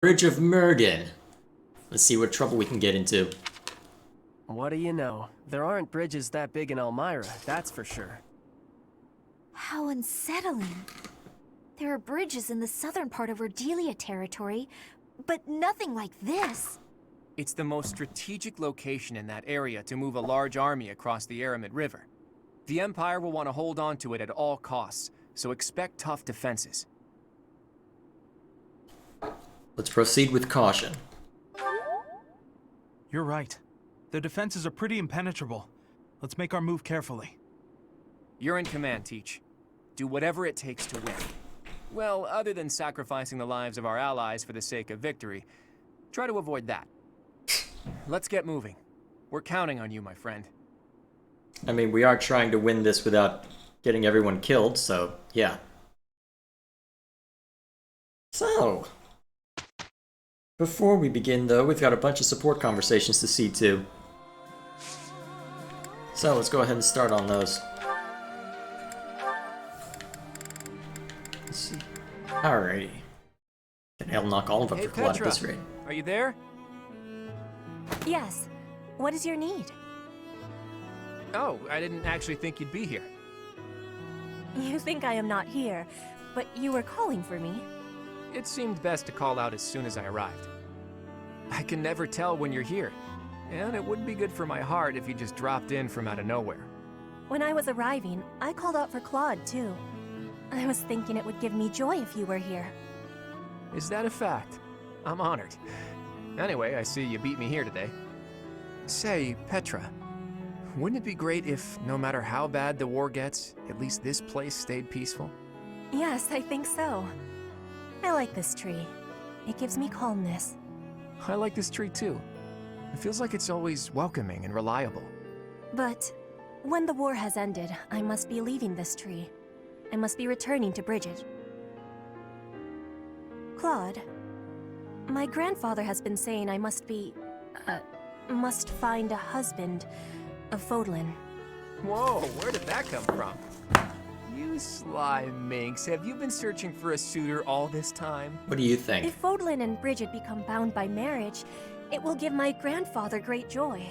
Bridge of Myrrdin. Let's see what trouble we can get into. What do you know? There aren't bridges that big in Elmira, that's for sure. How unsettling. There are bridges in the southern part of Rhodelia territory, but nothing like this. It's the most strategic location in that area to move a large army across the Aramid River. The Empire will want to hold on to it at all costs, so expect tough defenses. Let's proceed with caution. You're right. Their defenses are pretty impenetrable. Let's make our move carefully. You're in command, Teach. Do whatever it takes to win. Well, other than sacrificing the lives of our allies for the sake of victory, try to avoid that. Let's get moving. We're counting on you, my friend. I mean, we are trying to win this without getting everyone killed, so yeah. So, before we begin though, we've got a bunch of support conversations to see to. So let's go ahead and start on those. Let's see. Alrighty. I'll knock all of them Hey, for Claude at Petra, this rate. are you there? Yes. What is your need? Oh, I didn't actually think you'd be here. You think I am not here, but you were calling for me. It seemed best to call out as soon as I arrived. I can never tell when you're here, and it wouldn't be good for my heart if you just dropped in from out of nowhere. When I was arriving, I called out for Claude, too. I was thinking it would give me joy if you were here. Is that a fact? I'm honored. Anyway, I see you beat me here today. Say, Petra, wouldn't it be great if, no matter how bad the war gets, at least this place stayed peaceful? Yes, I think so. I like this tree. It gives me calmness. I like this tree too. It feels like it's always welcoming and reliable. But when the war has ended, I must be leaving this tree. I must be returning to Bridget. Claude, my grandfather has been saying I must find a husband of Fodlan. Whoa, where did that come from? You sly minx, have you been searching for a suitor all this time? What do you think? If Fodlan and Bridget become bound by marriage, it will give my grandfather great joy.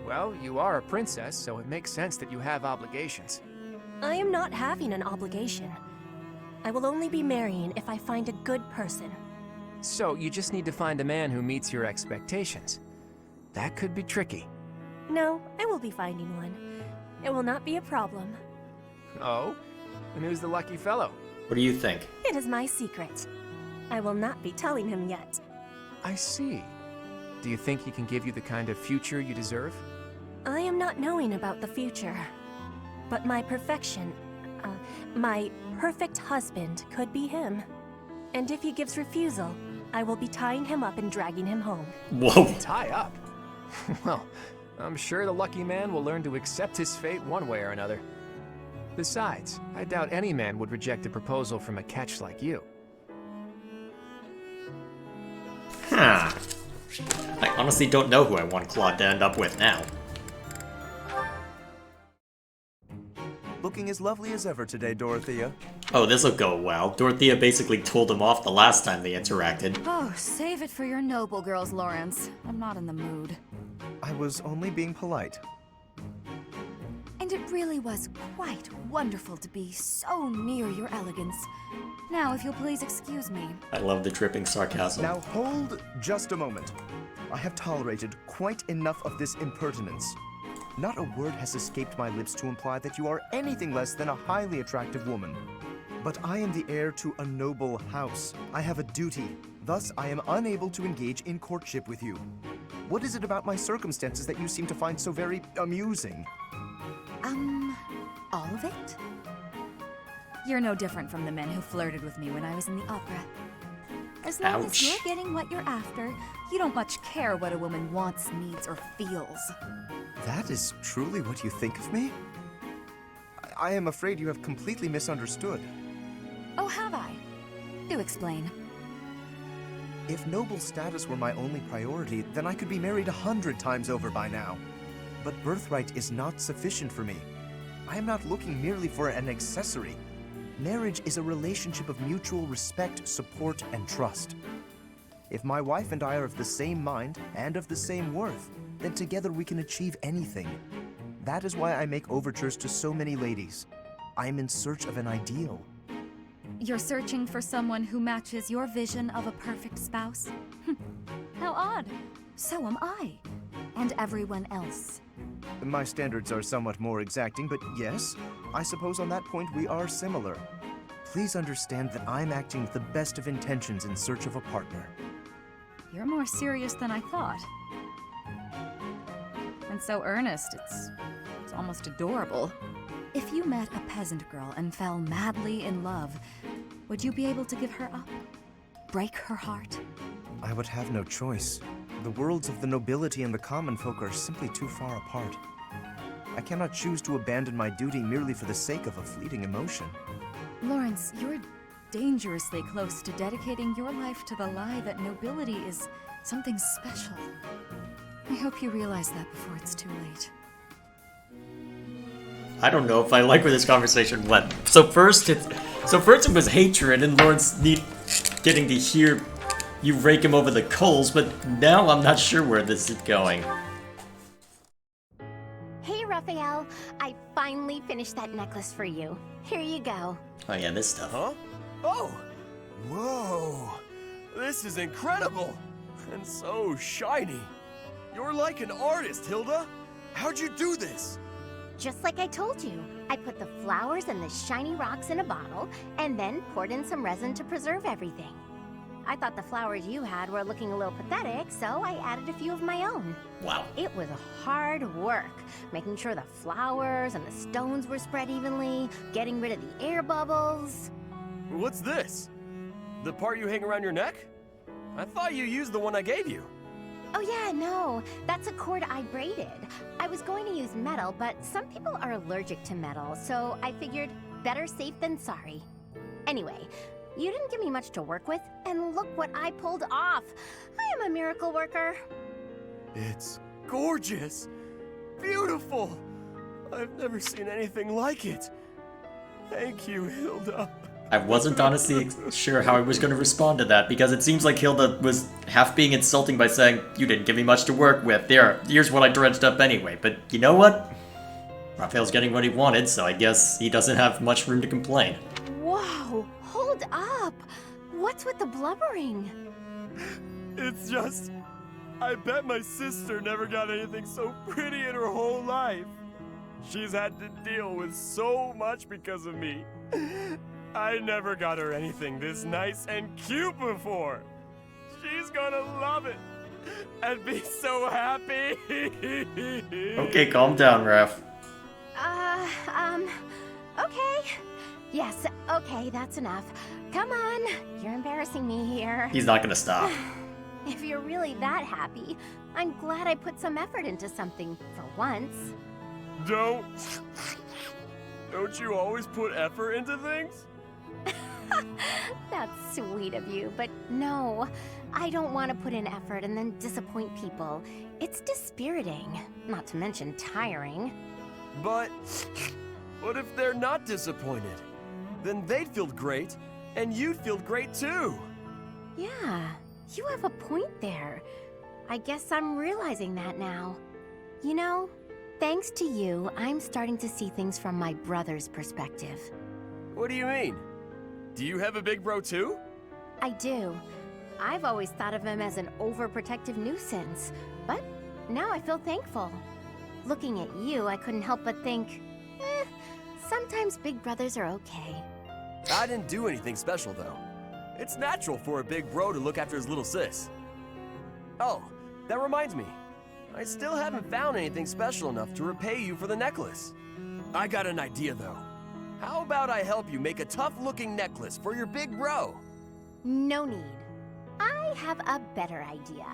Well, you are a princess, so it makes sense that you have obligations. I am not having an obligation. I will only be marrying if I find a good person. So, you just need to find a man who meets your expectations. That could be tricky. No, I will be finding one. It will not be a problem. Oh? And who's the lucky fellow? What do you think? It is my secret. I will not be telling him yet. I see. Do you think he can give you the kind of future you deserve? I am not knowing about the future. But my perfect husband could be him. And if he gives refusal, I will be tying him up and dragging him home. Whoa. Tie up? Well, I'm sure the lucky man will learn to accept his fate one way or another. Besides, I doubt any man would reject a proposal from a catch like you. Huh. I honestly don't know who I want Claude to end up with now. Looking as lovely as ever today, Dorothea. Oh, this'll go well. Dorothea basically told him off the last time they interacted. Oh, save it for your noble girls, Lawrence. I'm not in the mood. I was only being polite. And it really was quite wonderful to be so near your elegance. Now, if you'll please excuse me. I love the dripping sarcasm. Now hold just a moment. I have tolerated quite enough of this impertinence. Not a word has escaped my lips to imply that you are anything less than a highly attractive woman. But I am the heir to a noble house. I have a duty. Thus, I am unable to engage in courtship with you. What is it about my circumstances that you seem to find so very amusing? All of it? You're no different from the men who flirted with me when I was in the opera. As long Ouch. as you're getting what you're after, you don't much care what a woman wants, needs, or feels. That is truly what you think of me? I am afraid you have completely misunderstood. Oh, have I? Do explain. If noble status were my only priority, then I could be married 100 times over by now. But birthright is not sufficient for me. I am not looking merely for an accessory. Marriage is a relationship of mutual respect, support, and trust. If my wife and I are of the same mind and of the same worth, then together we can achieve anything. That is why I make overtures to so many ladies. I am in search of an ideal. You're searching for someone who matches your vision of a perfect spouse? How odd. So am I. And everyone else. My standards are somewhat more exacting, but yes, I suppose on that point we are similar. Please understand that I'm acting with the best of intentions in search of a partner. You're more serious than I thought. And so earnest, it's almost adorable. If you met a peasant girl and fell madly in love, would you be able to give her up? Break her heart? I would have no choice. The worlds of the nobility and the common folk are simply too far apart. I cannot choose to abandon my duty merely for the sake of a fleeting emotion. Lawrence, you're dangerously close to dedicating your life to the lie that nobility is something special. I hope you realize that before it's too late. I don't know if I like where this conversation went. So first it was hatred and Lawrence getting to hear you rake him over the coals, but now I'm not sure where this is going. Hey, Raphael. I finally finished that necklace for you. Here you go. Oh yeah, this stuff. Huh? Oh! Whoa! This is incredible! And so shiny. You're like an artist, Hilda. How'd you do this? Just like I told you. I put the flowers and the shiny rocks in a bottle, and then poured in some resin to preserve everything. I thought the flowers you had were looking a little pathetic, so I added a few of my own. Wow. It was hard work, making sure the flowers and the stones were spread evenly, getting rid of the air bubbles. What's this? The part you hang around your neck? I thought you used the one I gave you. Oh yeah, no, that's a cord I braided. I was going to use metal, but some people are allergic to metal, so I figured better safe than sorry. Anyway, you didn't give me much to work with, and look what I pulled off. I am a miracle worker. It's gorgeous. Beautiful. I've never seen anything like it. Thank you, Hilda. I wasn't honestly sure how I was going to respond to that, because it seems like Hilda was half being insulting by saying, you didn't give me much to work with, here's what I dredged up anyway. But you know what? Raphael's getting what he wanted, so I guess he doesn't have much room to complain. Whoa, hold up. What's with the blubbering? It's just... I bet my sister never got anything so pretty in her whole life. She's had to deal with so much because of me. I never got her anything this nice and cute before. She's gonna love it and be so happy. Okay, calm down, Raph. Okay. Yes, okay, that's enough. Come on, you're embarrassing me here. He's not gonna stop. If you're really that happy, I'm glad I put some effort into something for once. Don't you always put effort into things? That's sweet of you, but no. I don't want to put in effort and then disappoint people. It's dispiriting, not to mention tiring. But what if they're not disappointed? Then they'd feel great, and you'd feel great too. Yeah, you have a point there. I guess I'm realizing that now. You know, thanks to you, I'm starting to see things from my brother's perspective. What do you mean? Do you have a big bro too? I do. I've always thought of him as an overprotective nuisance, but now I feel thankful. Looking at you, I couldn't help but think, sometimes big brothers are okay. I didn't do anything special though. It's natural for a big bro to look after his little sis. Oh, that reminds me. I still haven't found anything special enough to repay you for the necklace. I got an idea though. How about I help you make a tough-looking necklace for your big bro? No need. I have a better idea.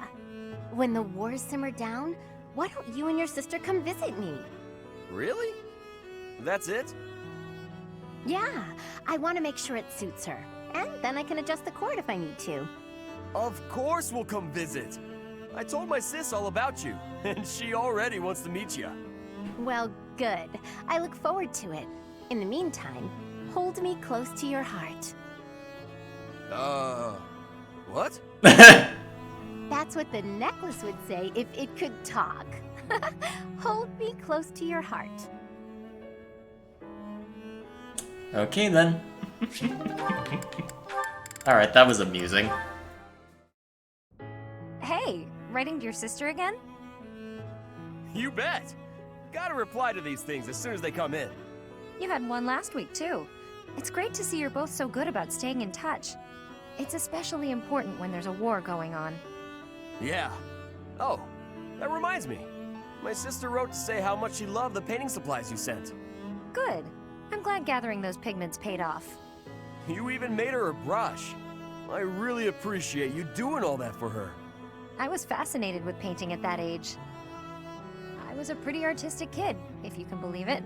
When the wars simmer down, why don't you and your sister come visit me? Really? That's it? Yeah, I want to make sure it suits her. And then I can adjust the cord if I need to. Of course we'll come visit. I told my sis all about you, and she already wants to meet you. Well, good. I look forward to it. In the meantime, hold me close to your heart. What? That's what the necklace would say if it could talk. Hold me close to your heart. Okay then. Alright, that was amusing. Hey, writing to your sister again? You bet! Gotta reply to these things as soon as they come in. You had one last week, too. It's great to see you're both so good about staying in touch. It's especially important when there's a war going on. Yeah. Oh, that reminds me. My sister wrote to say how much she loved the painting supplies you sent. Good. I'm glad gathering those pigments paid off. You even made her a brush. I really appreciate you doing all that for her. I was fascinated with painting at that age. I was a pretty artistic kid, if you can believe it.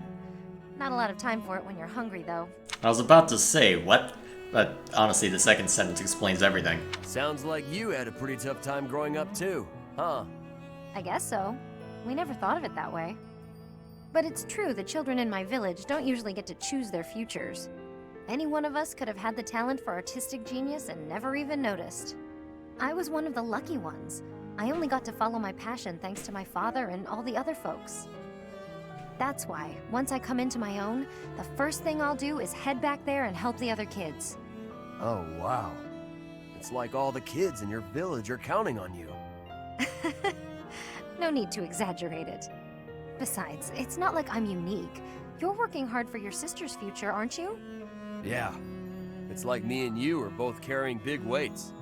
Not a lot of time for it when you're hungry, though. I was about to say, what? But honestly, the second sentence explains everything. Sounds like you had a pretty tough time growing up too, huh? I guess so. We never thought of it that way. But it's true the children in my village don't usually get to choose their futures. Any one of us could have had the talent for artistic genius and never even noticed. I was one of the lucky ones. I only got to follow my passion thanks to my father and all the other folks. That's why, once I come into my own, the first thing I'll do is head back there and help the other kids. Oh, wow. It's like all the kids in your village are counting on you. No need to exaggerate it. Besides, it's not like I'm unique. You're working hard for your sister's future, aren't you? Yeah. It's like me and you are both carrying big weights.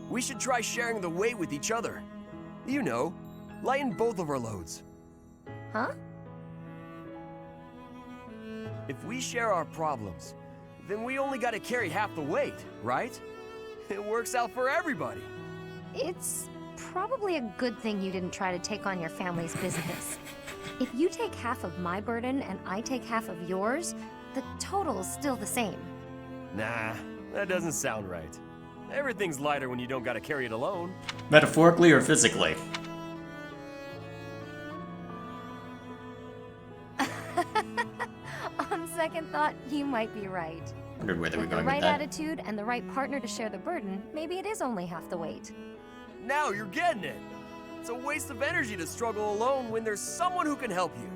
We should try sharing the weight with each other. You know, lighten both of our loads. Huh? If we share our problems, then we only gotta carry half the weight, right? It works out for everybody. It's probably a good thing you didn't try to take on your family's business. If you take half of my burden and I take half of yours, the total's still the same. Nah, that doesn't sound right. Everything's lighter when you don't gotta carry it alone. Metaphorically or physically? On second thought, you might be right. Wondered where they were With the going right with that. attitude and the right partner to share the burden, maybe it is only half the weight. Now you're getting it. It's a waste of energy to struggle alone when there's someone who can help you.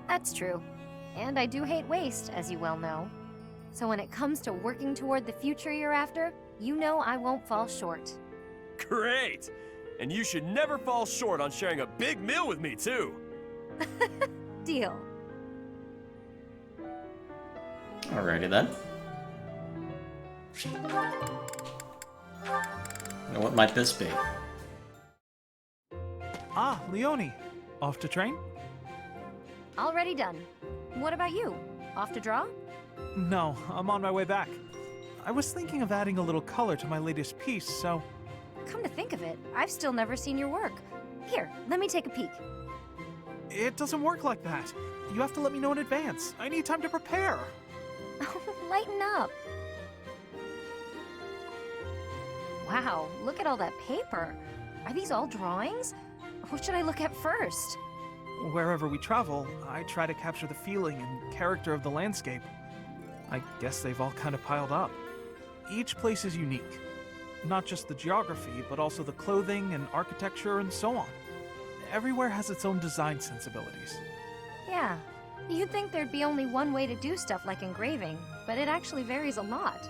That's true. And I do hate waste, as you well know. So when it comes to working toward the future you're after, you know I won't fall short. Great! And you should never fall short on sharing a big meal with me, too. Deal. Alrighty then. Now what might this be? Ah, Leonie. Off to train? Already done. What about you? Off to draw? No, I'm on my way back. I was thinking of adding a little color to my latest piece, so... Come to think of it, I've still never seen your work. Here, let me take a peek. It doesn't work like that. You have to let me know in advance. I need time to prepare. Lighten up. Wow, look at all that paper. Are these all drawings? What should I look at first? Wherever we travel, I try to capture the feeling and character of the landscape. I guess they've all kind of piled up. Each place is unique. Not just the geography, but also the clothing and architecture and so on. Everywhere has its own design sensibilities. Yeah, you'd think there'd be only one way to do stuff like engraving, but it actually varies a lot.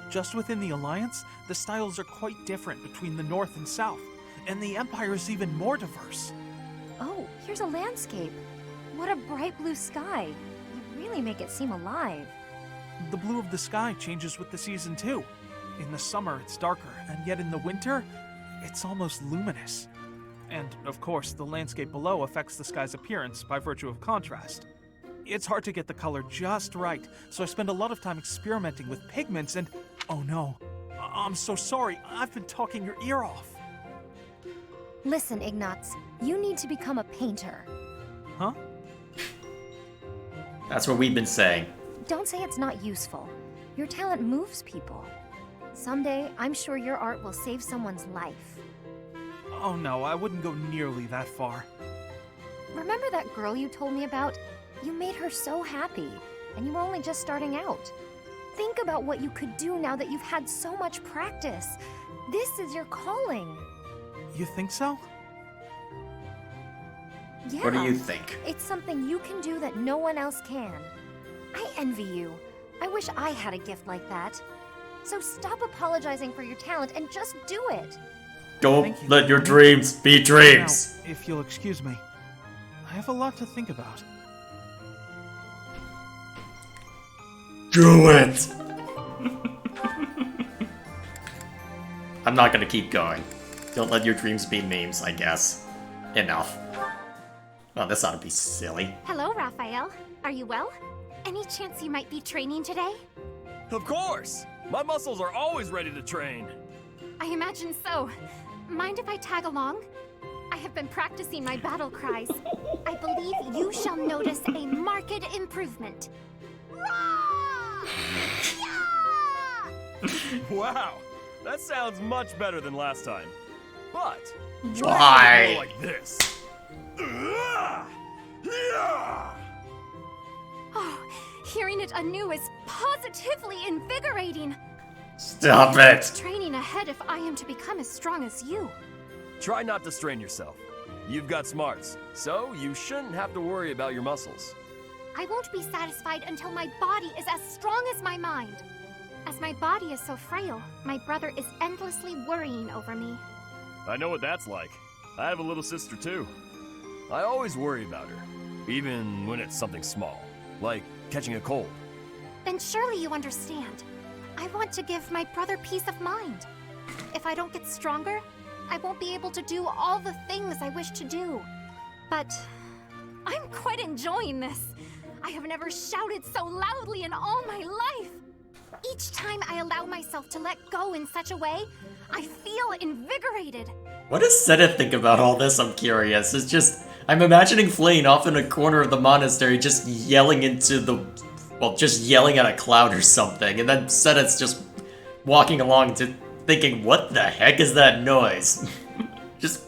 Just within the Alliance, the styles are quite different between the North and South, and the Empire is even more diverse. Oh, here's a landscape. What a bright blue sky. You really make it seem alive. The blue of the sky changes with the season too. In the summer, it's darker, and yet in the winter, it's almost luminous. And, of course, the landscape below affects the sky's appearance by virtue of contrast. It's hard to get the color just right, so I spend a lot of time experimenting with pigments and... Oh no, I'm so sorry, I've been talking your ear off. Listen, Ignatz, you need to become a painter. Huh? That's what we've been saying. Don't say it's not useful. Your talent moves people. Someday, I'm sure your art will save someone's life. Oh no, I wouldn't go nearly that far. Remember that girl you told me about? You made her so happy, and you were only just starting out. Think about what you could do now that you've had so much practice. This is your calling. You think so? Yeah. What do you think? It's something you can do that no one else can. I envy you. I wish I had a gift like that. So stop apologizing for your talent and just do it. Don't Thank you. let your dreams be dreams. Now, if you'll excuse me, I have a lot to think about. Do it! I'm not gonna keep going. Don't let your dreams be memes, I guess. Enough. Oh, this ought to be silly. Hello, Raphael. Are you well? Any chance you might be training today? Of course! My muscles are always ready to train. I imagine so. Mind if I tag along? I have been practicing my battle cries. I believe you shall notice a marked improvement. Rah! Yeah! Wow, that sounds much better than last time. But Why? like this. Yeah! Oh, hearing it anew is positively invigorating. Stop it! Training ahead if I am to become as strong as you. Try not to strain yourself. You've got smarts, so you shouldn't have to worry about your muscles. I won't be satisfied until my body is as strong as my mind. As my body is so frail, my brother is endlessly worrying over me. I know what that's like. I have a little sister too. I always worry about her, even when it's something small, like catching a cold. Then surely you understand. I want to give my brother peace of mind. If I don't get stronger, I won't be able to do all the things I wish to do. But I'm quite enjoying this. I have never shouted so loudly in all my life. Each time I allow myself to let go in such a way, I feel invigorated. What does Seta think about all this? I'm curious. It's just, I'm imagining Flane off in a corner of the monastery just yelling into the, well, just yelling at a cloud or something. And then Seta's just walking along to thinking, what the heck is that noise? Just,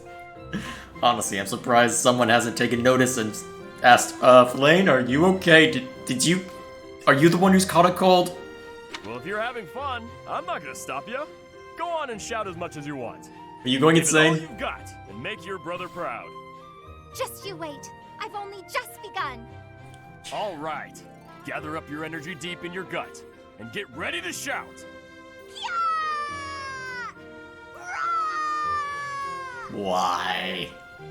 honestly, I'm surprised someone hasn't taken notice and asked, Flane, are you okay? Are you the one who's caught a cold? Well, if you're having fun, I'm not gonna stop you. Go on and shout as much as you want. Are you going Give it all insane? you've got and make your brother proud. Just you wait. I've only just begun. All right. Gather up your energy deep in your gut and get ready to shout. Why?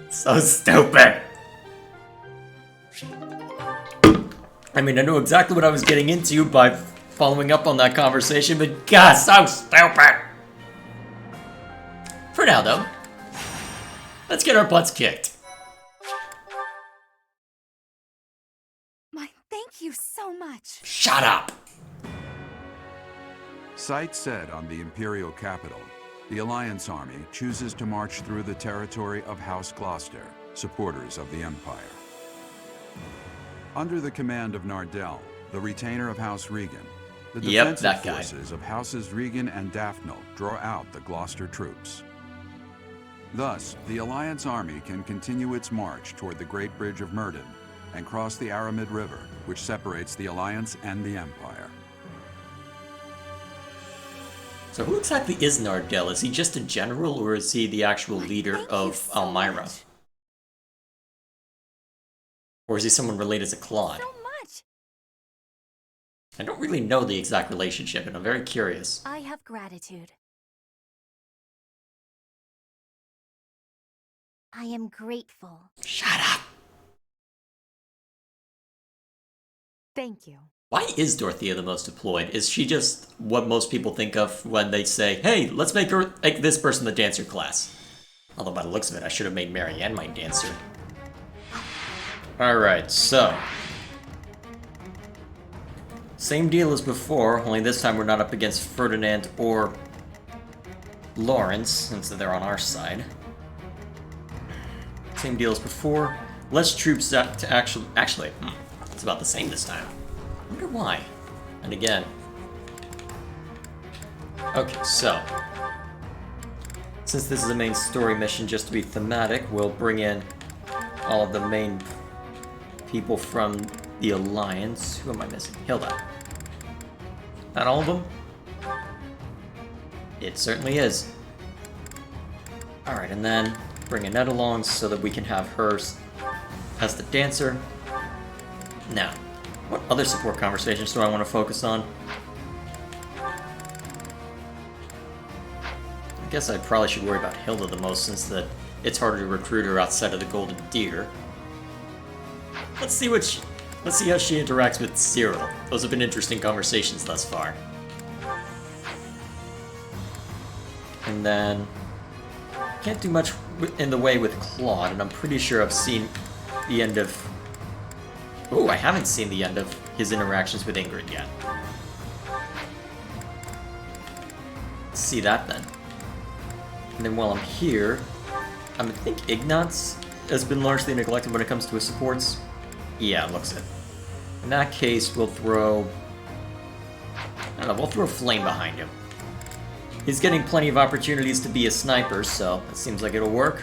So stupid. I mean, I know exactly what I was getting into by following up on that conversation, but God, so stupid! For now, though, let's get our butts kicked. My thank you so much. Shut up! Sight set on the Imperial capital, the Alliance army chooses to march through the territory of House Gloucester, supporters of the Empire. Under the command of Nardell, the retainer of House Regan, the defensive forces of Houses Regan and Daphne draw out the Gloucester troops. Thus, the Alliance army can continue its march toward the Great Bridge of Myrrdin and cross the Aramid River, which separates the Alliance and the Empire. So who exactly is Nardell? Is he just a general, or is he the actual leader of Elmira? Or is he someone related to Claude? So much. I don't really know the exact relationship, and I'm very curious. I have gratitude. I am grateful. Shut up! Thank you. Why is Dorothea the most deployed? Is she just what most people think of when they say, hey, let's make this person the dancer class? Although by the looks of it, I should have made Marianne my dancer. Alright, so. Same deal as before, only this time we're not up against Ferdinand or Lawrence, since they're on our side. Same deal as before. Less troops to actually, it's about the same this time. I wonder why. And again. Okay, so. Since this is a main story mission, just to be thematic, we'll bring in all of the main people from the Alliance. Who am I missing? Hilda. Not all of them? It certainly is. Alright, and then bring Annette along so that we can have her as the dancer. Now, what other support conversations do I want to focus on? I guess I probably should worry about Hilda the most, since it's harder to recruit her outside of the Golden Deer. Let's see how she interacts with Cyril. Those have been interesting conversations thus far. And then can't do much in the way with Claude, and I'm pretty sure I've seen the end of... Oh, I haven't seen the end of his interactions with Ingrid yet. Let's see that then. And then while I'm here, I think Ignatz has been largely neglected when it comes to his supports. Yeah, it looks it. In that case, we'll throw... I don't know, we'll throw Flame behind him. He's getting plenty of opportunities to be a sniper, so it seems like it'll work.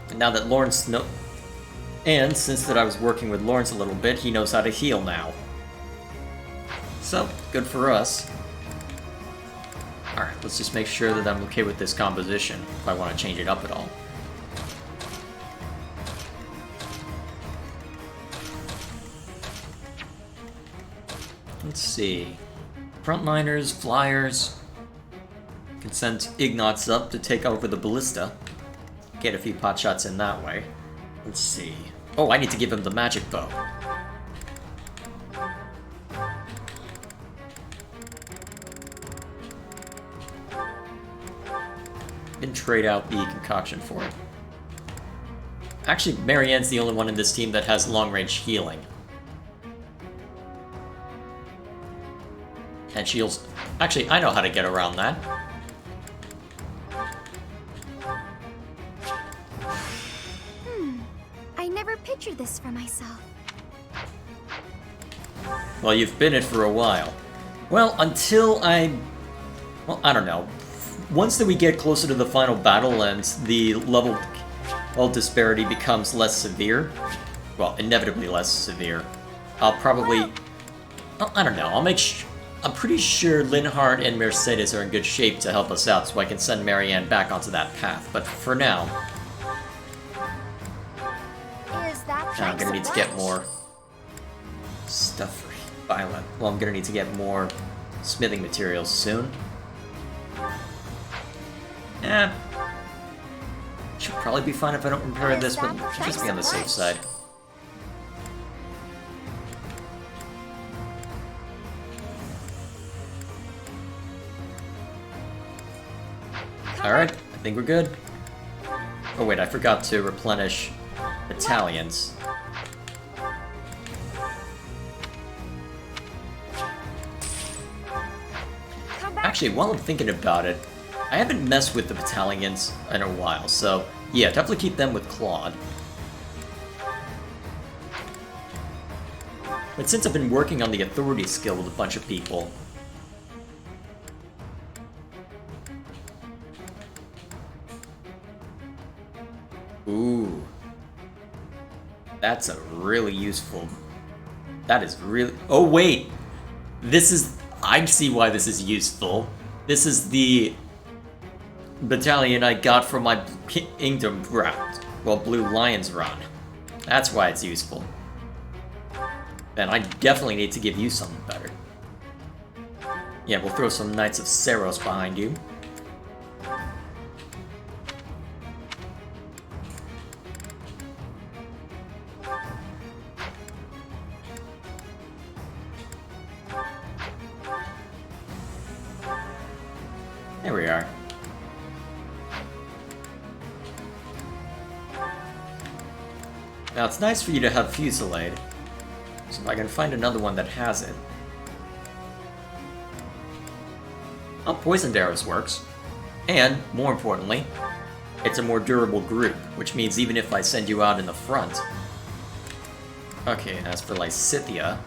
And now that Lawrence And since that I was working with Lawrence a little bit, he knows how to heal now. So, good for us. Alright, let's just make sure that I'm okay with this composition, if I want to change it up at all. Let's see. Frontliners, flyers. Can send Ignatz up to take over the ballista. Get a few pot shots in that way. Let's see. Oh, I need to give him the magic bow. And trade out the concoction for it. Actually, Marianne's the only one in this team that has long-range healing. And shields. Actually, I know how to get around that. I never pictured this for myself. Well, you've been it for a while. Well, until well, I don't know. Once that we get closer to the final battle and the level disparity becomes less severe, well, inevitably less severe, I'll probably... Well, I don't know, I'm pretty sure Linhardt and Mercedes are in good shape to help us out, so I can send Marianne back onto that path. But for now... I'm gonna need to get more stuff for Violet. Well, I'm gonna need to get more smithing materials soon. Should probably be fine if I don't repair this, but just be on the safe side. Alright, I think we're good. Oh wait, I forgot to replenish battalions. Actually, while I'm thinking about it, I haven't messed with the battalions in a while, so yeah, definitely keep them with Claude. But since I've been working on the authority skill with a bunch of people... Ooh. That's a really useful... That is really... Oh wait! This is... I see why this is useful. This is the battalion I got from my Kingdom round. Well, Blue Lion's run. That's why it's useful. Then I definitely need to give you something better. Yeah, we'll throw some Knights of Saros behind you. There we are. Now it's nice for you to have Fusillade, so if I can find another one that has it. Oh, Poisoned Arrows works. And, more importantly, it's a more durable group, which means even if I send you out in the front... Okay, and as for Lysithea...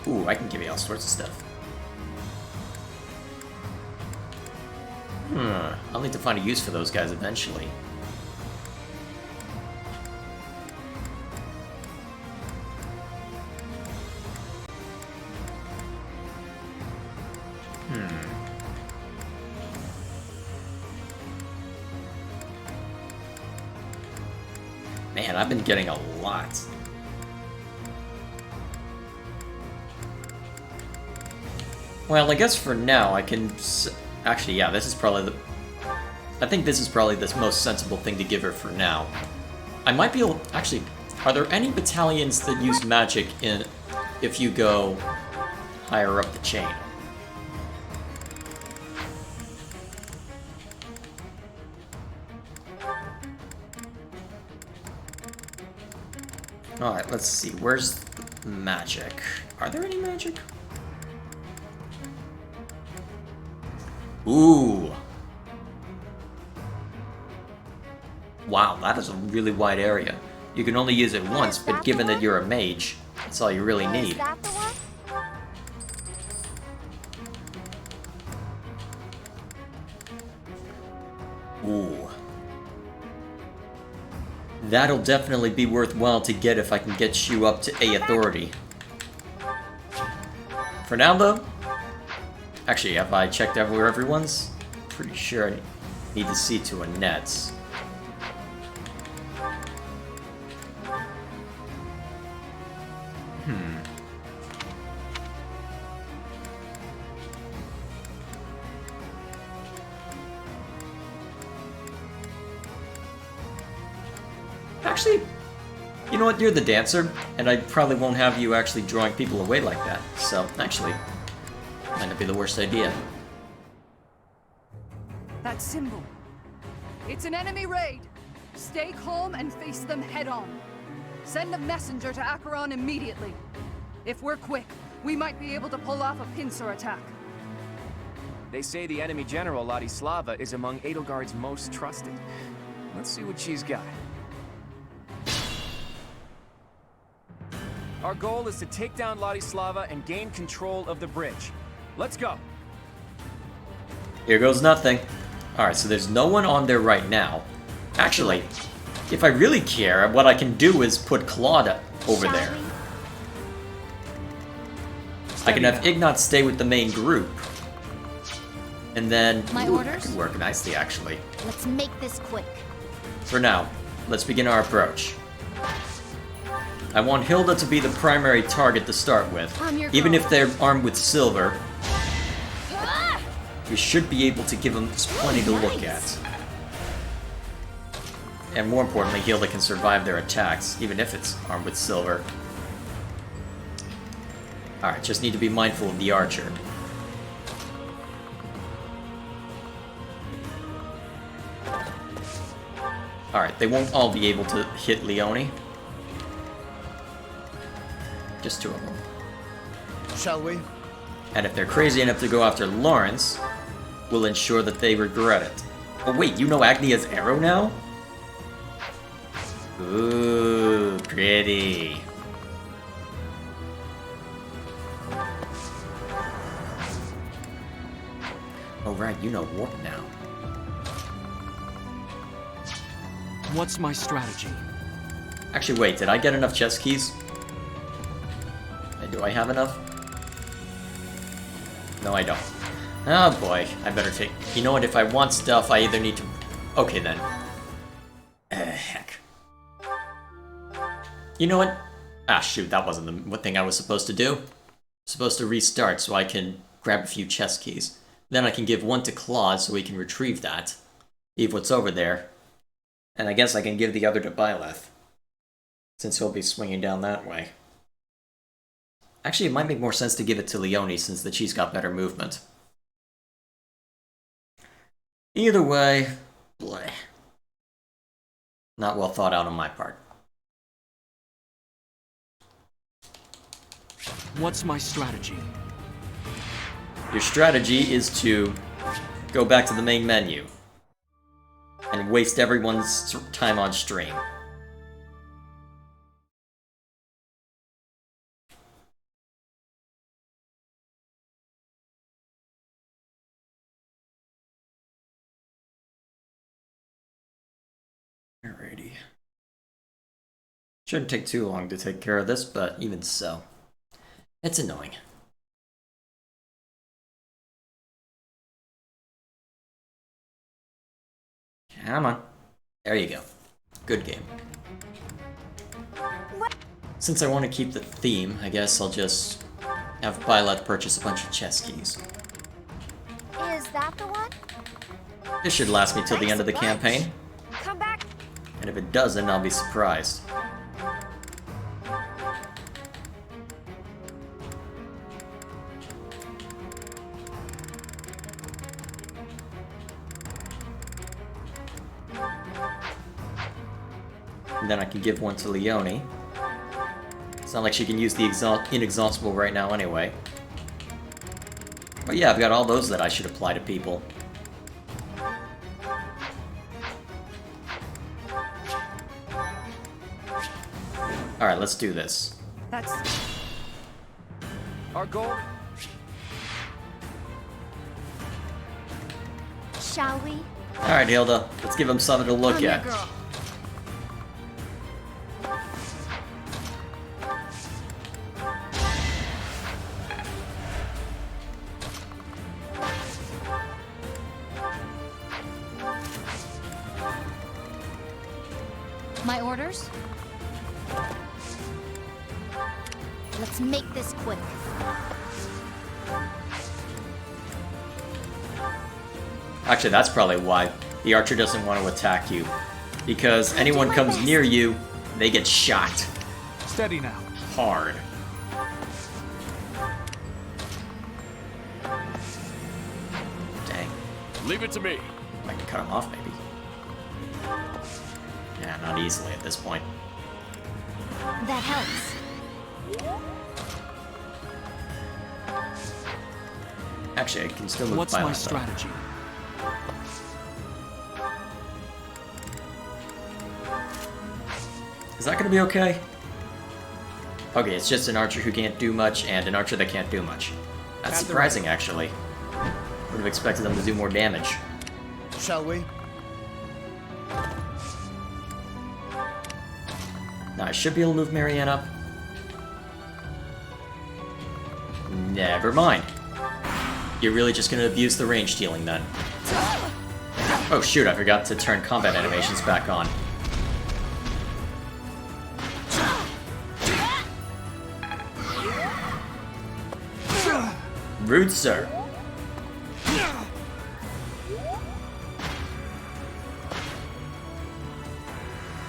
Ooh, I can give you all sorts of stuff. I'll need to find a use for those guys eventually. Man, I've been getting a lot. Well, I guess for now I can... Actually, yeah, this is probably the... I think this is probably the most sensible thing to give her for now. I might be able... Actually, are there any battalions that use magic in if you go higher up the chain? Alright, let's see. Where's magic? Are there any magic? Ooh. Wow, that is a really wide area. You can only use it once, but given that you're a mage, that's all you really need. Ooh. That'll definitely be worthwhile to get if I can get you up to A authority. For now, though... Actually, have I checked everywhere everyone's? Pretty sure I need to see to a nets. Actually, you know what? You're the dancer, and I probably won't have you actually drawing people away like that. So, actually, might not be the worst idea. That symbol. It's an enemy raid. Stay calm and face them head on. Send a messenger to Acheron immediately. If we're quick, we might be able to pull off a pincer attack. They say the enemy general, Ladislava, is among Edelgard's most trusted. Let's see what she's got. Our goal is to take down Ladislava and gain control of the bridge. Let's go. Here goes nothing. Alright, so there's no one on there right now. Actually, if I really care, what I can do is put Claude over there. I can have Ignat stay with the main group. And then... My Ooh, orders? that could work nicely, actually. Let's make this quick. For now, let's begin our approach. I want Hilda to be the primary target to start with. Even if they're armed with silver, we should be able to give them plenty to look at. And more importantly, Hilda can survive their attacks, even if it's armed with silver. Alright, just need to be mindful of the archer. Alright, they won't all be able to hit Leone. Just two of them. Shall we? And if they're crazy enough to go after Lawrence, we'll ensure that they regret it. Oh wait, you know Agnia's arrow now? Ooh, pretty. Oh right, you know Warp now. What's my strategy? Actually, wait, did I get enough chest keys? Do I have enough? No, I don't. Oh boy, I better take... You know what, if I want stuff, I either need to... Okay then. Heck. You know what? Ah shoot, that wasn't the thing I was supposed to do. Supposed to restart so I can grab a few chest keys. Then I can give one to Claude so he can retrieve that. Leave what's over there. And I guess I can give the other to Byleth, since he'll be swinging down that way. Actually, it might make more sense to give it to Leone, since that she's got better movement. Either way, bleh. Not well thought out on my part. What's my strategy? Your strategy is to go back to the main menu and waste everyone's time on stream. Alrighty. Shouldn't take too long to take care of this, but even so, it's annoying. Come on. There you go. Good game. Since I want to keep the theme, I guess I'll just have Byleth purchase a bunch of chess keys. Is that the one? This should last me till the end of the campaign, Come back. and if it doesn't, I'll be surprised. And then I can give one to Leonie. It's not like she can use the inexhaustible right now anyway. But yeah, I've got all those that I should apply to people. Alright, let's do this. That's Our goal? Shall we? Alright, Hilda, let's give him something to look at. girl. My orders? Let's make this quick. Actually, that's probably why the archer doesn't want to attack you. Because anyone comes near you, they get shot. Steady now. Hard. Dang. Leave it to me. I can cut him off, maybe. Yeah, not easily at this point. That helps. Actually, I can still move What's my violent, though. strategy? Is that gonna be okay? Okay, it's just an archer who can't do much and an archer that can't do much. That's surprising, actually. Would have expected them to do more damage. Shall we? Now, I should be able to move Marianne up. Never mind. You're really just gonna abuse the range healing then. Oh shoot, I forgot to turn combat animations back on. Rude, sir.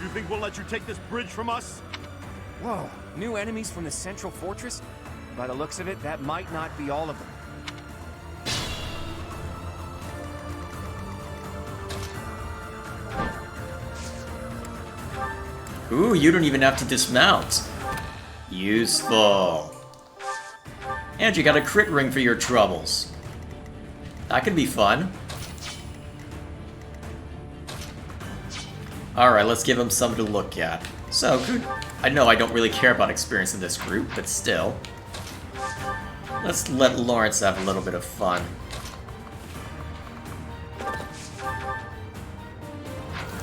You think we'll let you take this bridge from us? Whoa, new enemies from the central fortress? By the looks of it, that might not be all of them. Ooh, you don't even have to dismount. Useful. And you got a crit ring for your troubles. That could be fun. Alright, let's give him something to look at. So, good. I know I don't really care about experience in this group, but still. Let's let Lawrence have a little bit of fun.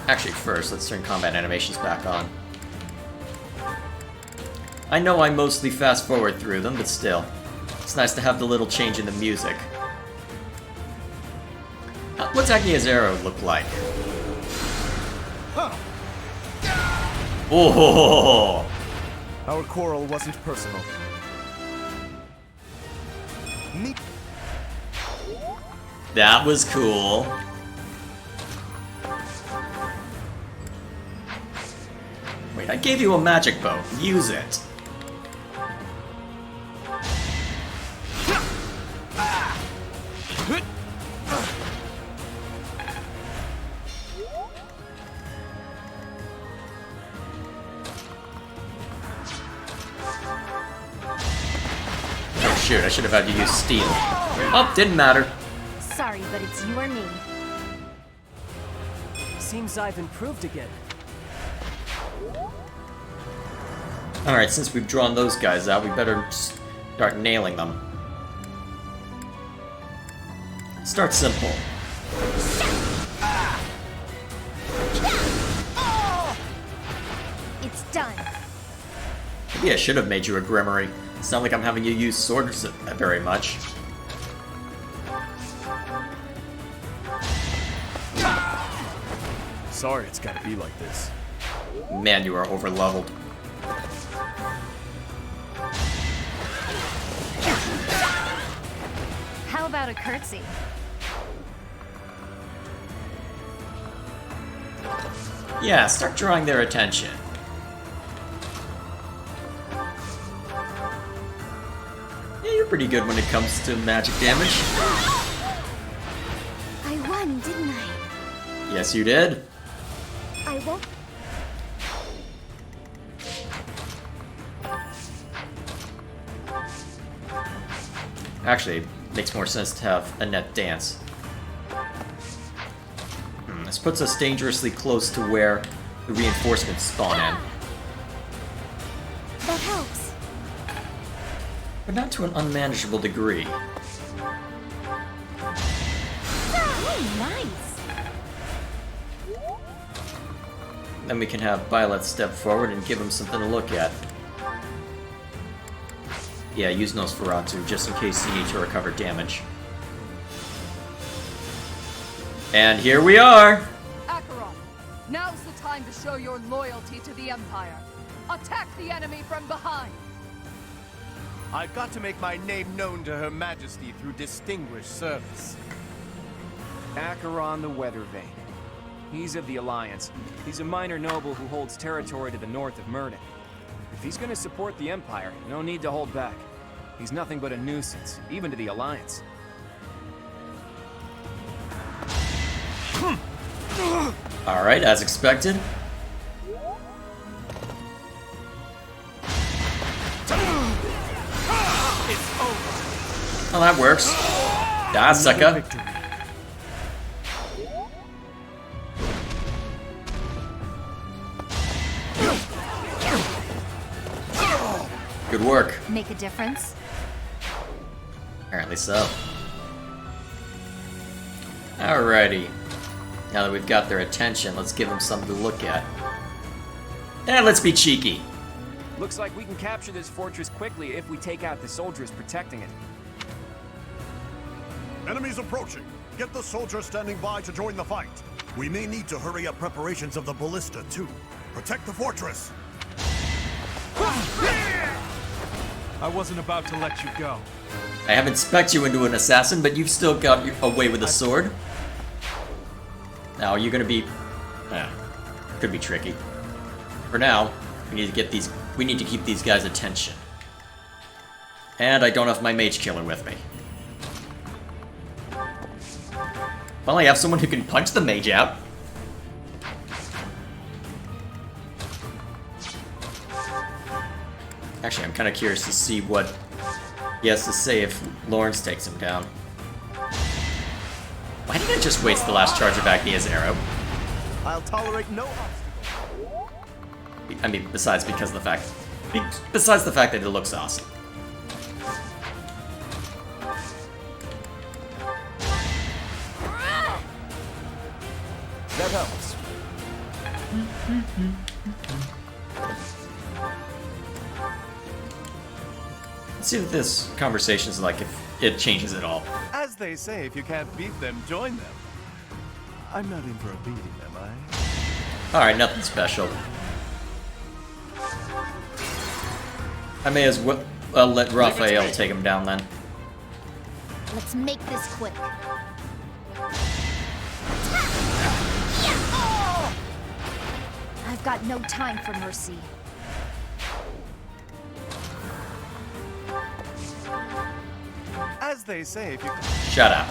Actually, first, let's turn combat animations back on. I know I mostly fast forward through them, but still. It's nice to have the little change in the music. What's Agnia's arrow look like? Oh! Our quarrel wasn't personal. Me. That was cool. Wait, I gave you a magic bow. Use it. Oh shoot, I should have had you use steel. Oh, didn't matter. Sorry, but it's you or me. Seems I've improved again. Alright, since we've drawn those guys out, we better start nailing them. Start simple. It's done. Maybe I should have made you a Grimory. It's not like I'm having you use swords very much. Sorry it's gotta be like this. Man, you are overleveled. How about a curtsy? Yeah, start drawing their attention. Yeah, you're pretty good when it comes to magic damage. I won, didn't I? Yes, you did. I won't. Actually, it makes more sense to have Annette dance. This puts us dangerously close to where the reinforcements spawn in. That helps. But not to an unmanageable degree. Oh, nice. Then we can have Violet step forward and give him something to look at. Yeah, use Nosferatu, just in case you need to recover damage. And here we are! Acheron, now's the time to show your loyalty to the Empire. Attack the enemy from behind! I've got to make my name known to Her Majesty through distinguished service. Acheron the Weathervane. He's of the Alliance. He's a minor noble who holds territory to the north of Myrrdin. If he's gonna support the Empire, no need to hold back. He's nothing but a nuisance, even to the Alliance. Alright, as expected. Well, that works. Da, sucker. Good work. Make a difference? Apparently so. Alrighty. Now that we've got their attention, let's give them something to look at. And let's be cheeky. Looks like we can capture this fortress quickly if we take out the soldiers protecting it. Enemies approaching. Get the soldiers standing by to join the fight. We may need to hurry up preparations of the ballista, too. Protect the fortress! I wasn't about to let you go. I haven't spec'd you into an assassin, but you've still got away with a sword. Now, are you gonna be... could be tricky. For now, we need to get these... We need to keep these guys' attention. And I don't have my mage killer with me. Well, I have someone who can punch the mage out. Actually, I'm kind of curious to see what he has to say if Lawrence takes him down. Why did I just waste the last charge of Agnia's arrow? I'll tolerate no obstacle. I mean, besides because of the fact... Besides the fact that it looks awesome. That helps. Let's see what this conversation is like, if it changes at all. As they say, if you can't beat them, join them. I'm not in for a beating, am I? Alright, nothing special. I may as well let Raphael take him down then. Let's make this quick. I've got no time for mercy. As they say, if you... Shut up.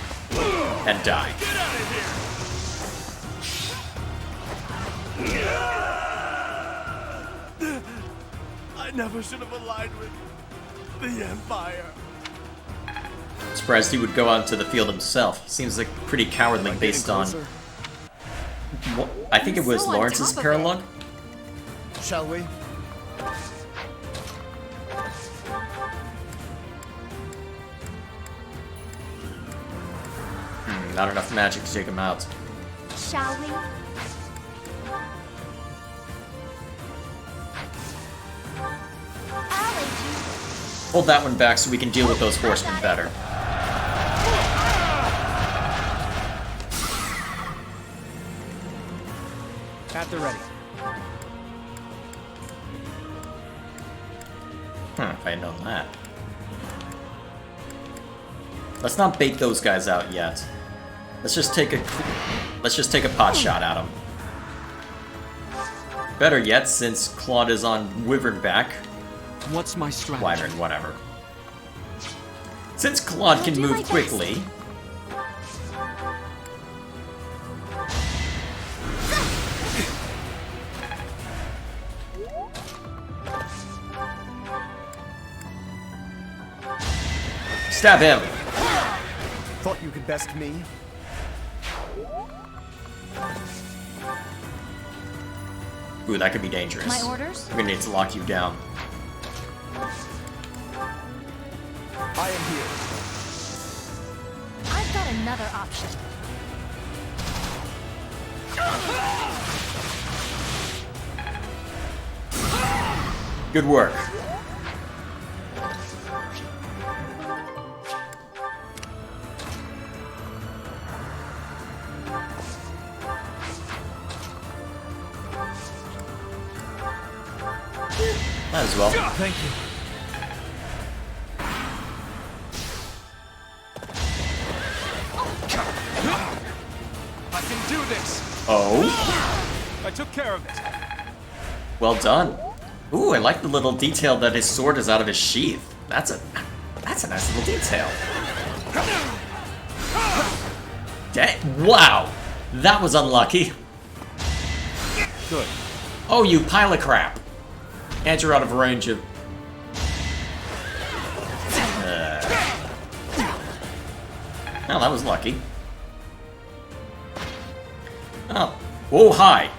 And die. Get out of here! I never should have aligned with the Empire. Surprised he would go out into the field himself. He seems like pretty cowardly based on... I think it was Lawrence's paralogue. Shall we? Not enough magic to take him out. Shall we? Hold that one back so we can deal with those horsemen better. At the ready. If I had known that. Let's not bait those guys out yet. Let's just take a pot shot at them. Better yet, since Claude is on Wyvern back. What's my strategy? Wyvern, whatever. Since Claude can move quickly. Stab him! Thought you could best me? Ooh, that could be dangerous. My orders? We're gonna need to lock you down. I am here. I've got another option. Good work. Might as well. Thank you. I can do this. Oh. I took care of it. Well done. Ooh, I like the little detail that his sword is out of his sheath. That's a nice little detail. Dang. Wow. That was unlucky. Good. Oh, you pile of crap. And you're out of range of... Well, that was lucky. Oh. Oh, hi.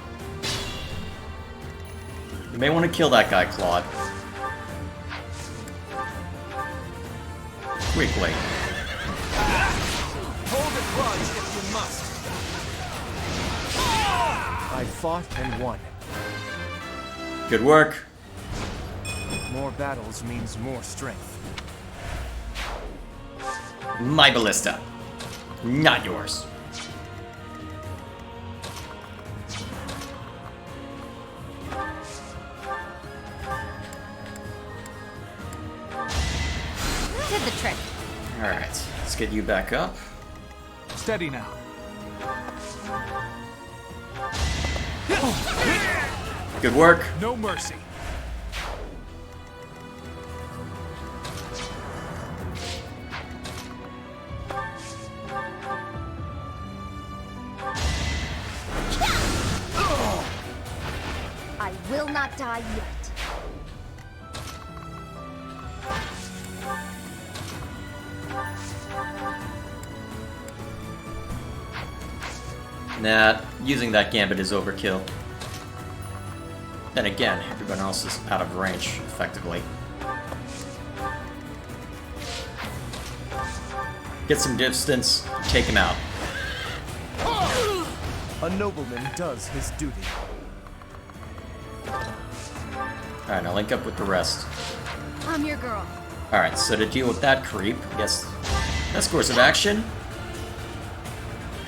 You may want to kill that guy, Claude. Quickly. Hold it grudge if you must. I fought and won. Good work. More battles means more strength. My ballista. Not yours. Did the trick. Alright, let's get you back up. Steady now. Good work. No mercy. I will not die yet. Nah, using that gambit is overkill. Then again, everyone else is out of range, effectively. Get some distance, take him out. A nobleman does his duty. Alright, now link up with the rest. I'm your girl. Alright, so to deal with that creep, I guess best course of action.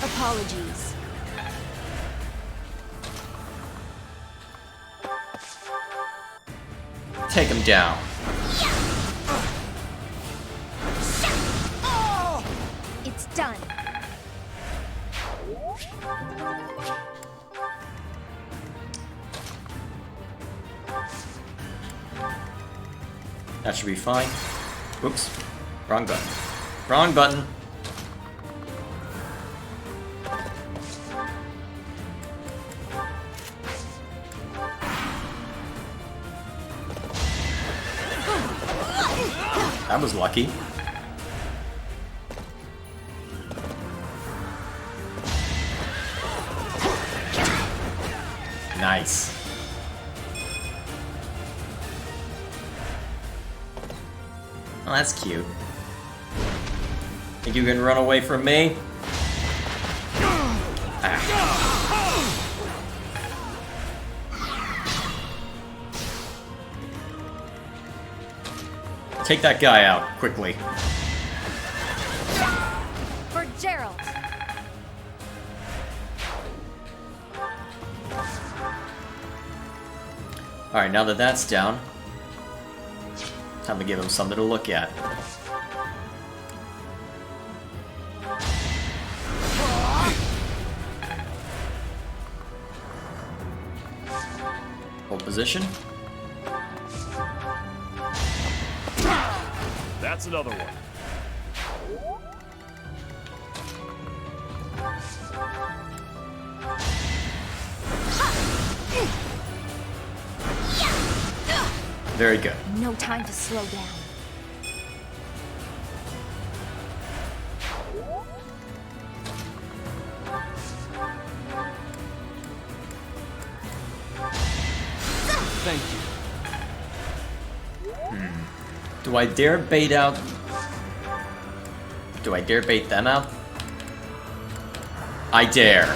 Apologies. Take him down. It's done. That should be fine. Whoops. Wrong button. Wrong button. That was lucky. Nice. Oh, that's cute. Think you can run away from me? Ah. Take that guy out, quickly. For Gerald. Alright, now that that's down, time to give him something to look at. Hold position. That's another one. Very good. No time to slow down. Thank you. Do I dare bait out... Do I dare bait them out? I dare.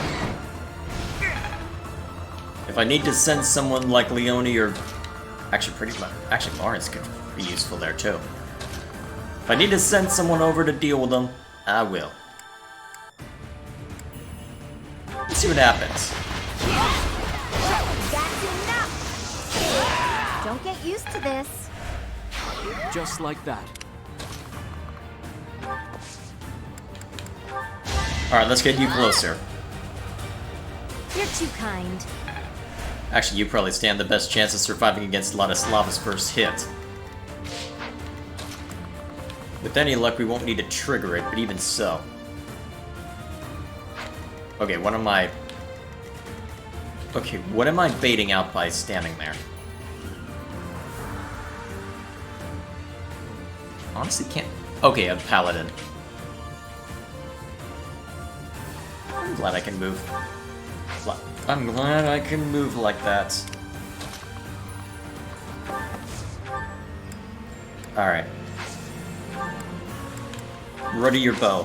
If I need to send someone like Leone or... Actually, pretty much... Actually, Lawrence could be useful there, too. If I need to send someone over to deal with them, I will. Let's see what happens. That's enough! Don't get used to this. Just like that. Alright, let's get you closer. You're too kind. Actually, you probably stand the best chance of surviving against Ladislava's first hit. With any luck, we won't need to trigger it, but even so. Okay, what am I... Okay, what am I baiting out by standing there? Honestly, can't... Okay, a paladin. I'm glad I can move. I'm glad I can move like that. Alright. Ready your bow.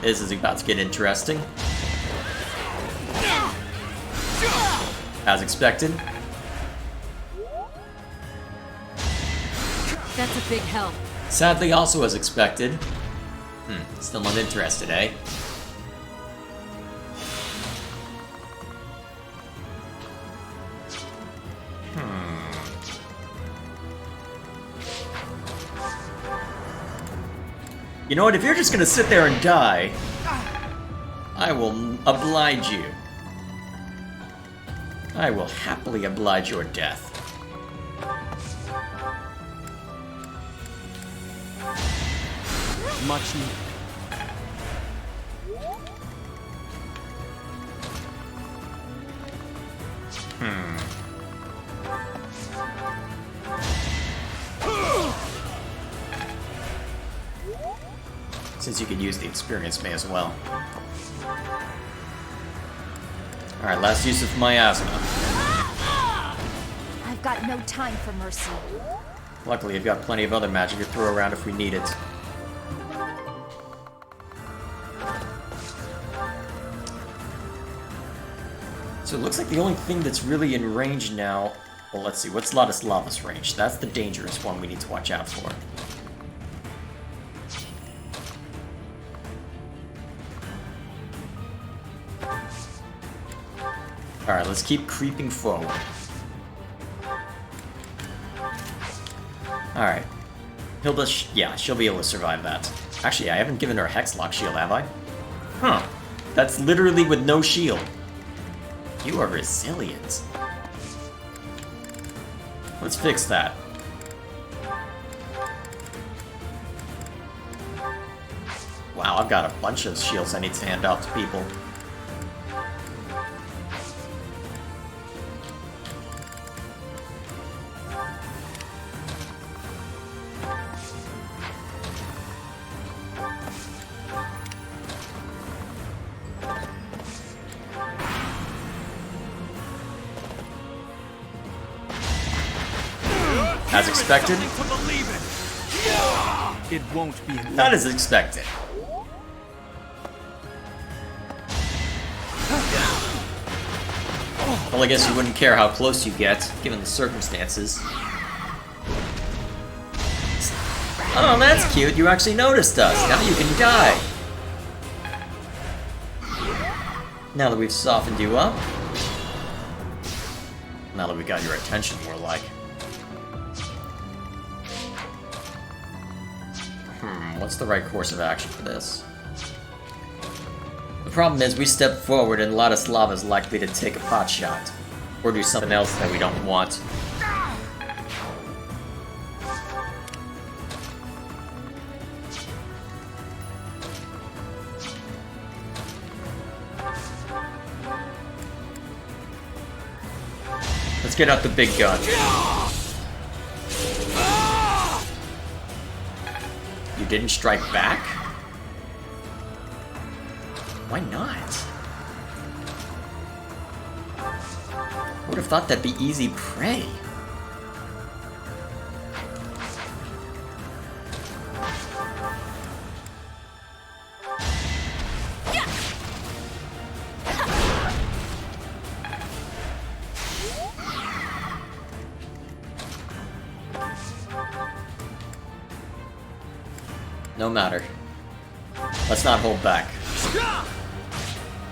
This is about to get interesting. As expected. That's a big help. Sadly, also as expected. Still not interested, eh? You know what, if you're just gonna sit there and die, I will oblige you. I will happily oblige your death. Much needed. Since you could use the experience, may as well. Alright, last use of miasma. I've got no time for mercy. Luckily, I've got plenty of other magic to throw around if we need it. So it looks like the only thing that's really in range now... Well, let's see, what's Ladislava's range? That's the dangerous one we need to watch out for. Alright, let's keep creeping forward. Alright. Hilda, yeah, she'll be able to survive that. Actually, I haven't given her a Hexlock shield, have I? Huh. That's literally with no shield. You are resilient. Let's fix that. Wow, I've got a bunch of shields I need to hand out to people. As expected. It won't be Not as expected. Well, I guess you wouldn't care how close you get, given the circumstances. Oh, that's cute. You actually noticed us. Now you can die. Now that we've softened you up. Now that we got your attention, more like. What's the right course of action for this? The problem is we step forward and Ladislava's likely to take a pot shot. Or do something else that we don't want. Let's get out the big gun. You didn't strike back? Why not? I would have thought that'd be easy prey. No matter. Let's not hold back.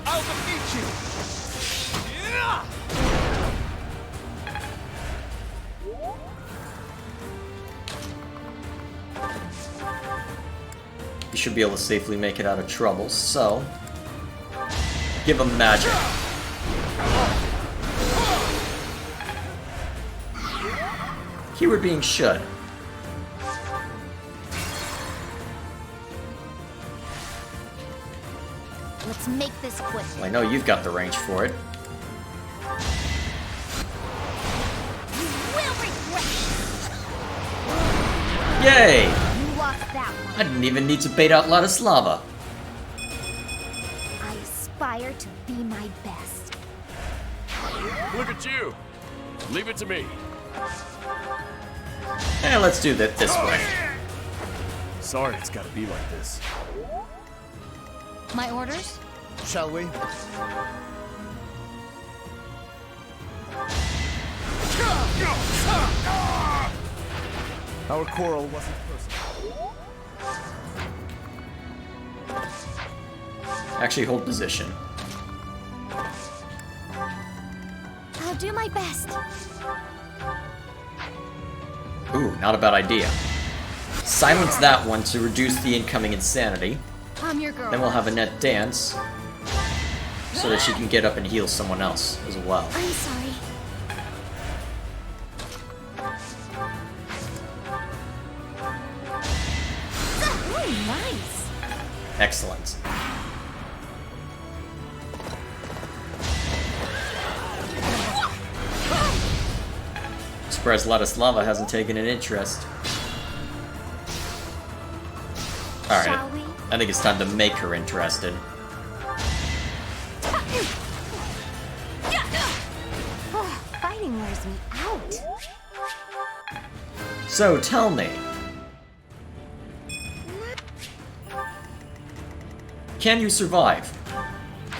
I'll defeat you! You should be able to safely make it out of trouble, so... give him magic. Keyword being should. Let's make this quick. Well, I know you've got the range for it. You will regret it. Yay! You lost that one. I didn't even need to bait out Ladislava. I aspire to be my best. Look at you! Leave it to me. And let's do that this way. Sorry it's gotta be like this. My orders? Shall we? Our quarrel wasn't personal. Actually hold position. I'll do my best. Ooh, not a bad idea. Silence that one to reduce the incoming insanity. I'm your girl. Then we'll have Annette dance so that she can get up and heal someone else as well. I'm sorry. Ooh, nice. Excellent. Surprised Ladislava hasn't taken an interest. Alright, Shall we? I think it's time to make her interested. Oh, fighting wears me out. So tell me, can you survive?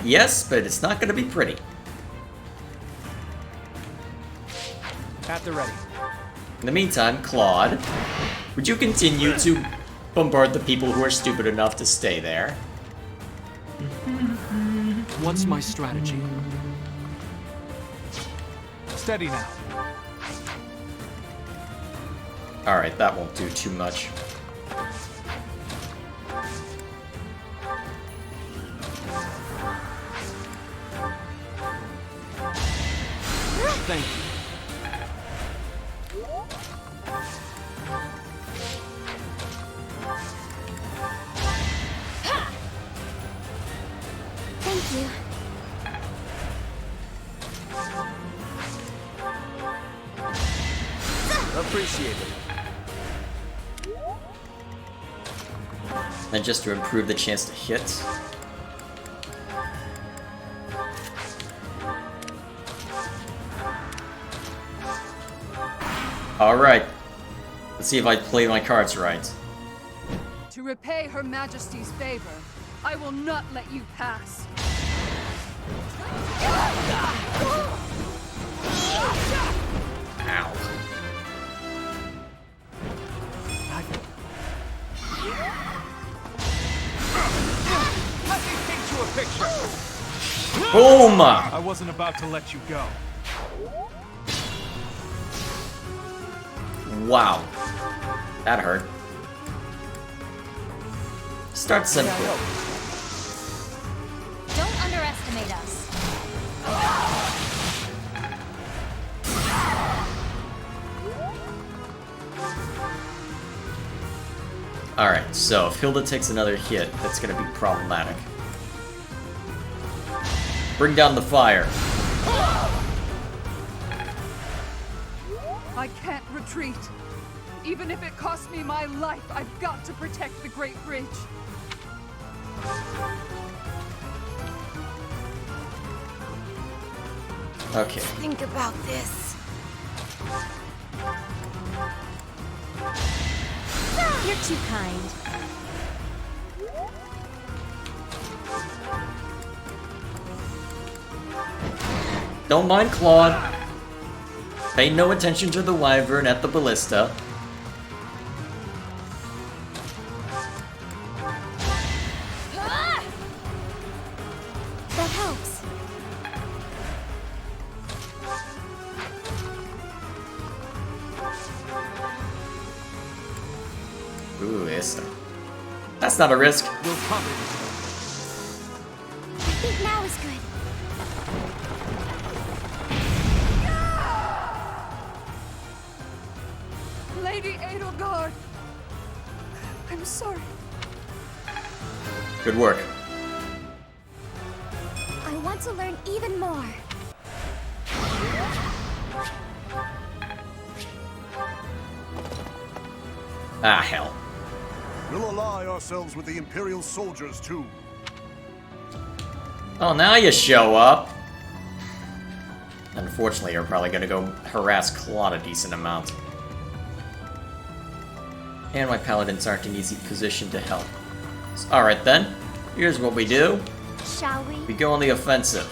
Yes, but it's not going to be pretty. At the ready. In the meantime, Claude, would you continue to bombard the people who are stupid enough to stay there? What's my strategy? Steady now. Alright, that won't do too much. Thank you. Thank you. Appreciate it. And just to improve the chance to hit. Alright. Let's see if I play my cards right. To repay Her Majesty's favor, I will not let you pass. Ow. Let me paint you a picture. Boom! I wasn't about to let you go. Wow. That hurt. Start simple. Don't underestimate us. Alright, so if Hilda takes another hit, that's gonna be problematic. Bring down the fire. I can't retreat. Even if it costs me my life, I've got to protect the Great Bridge. Okay. Think about this. You're too kind. Don't mind Claude. Pay no attention to the wyvern at the ballista. That helps. Ooh, that's not a risk. We'll cover it. I think now is good. Lady Edelgard! I'm sorry. Good work. I want to learn even more. Ah, hell. We'll ally ourselves with the Imperial soldiers, too. Oh, now you show up. Unfortunately, you're probably gonna go harass Claude a decent amount. And my paladins aren't in easy position to help. Alright then, here's what we do. Shall we? We go on the offensive.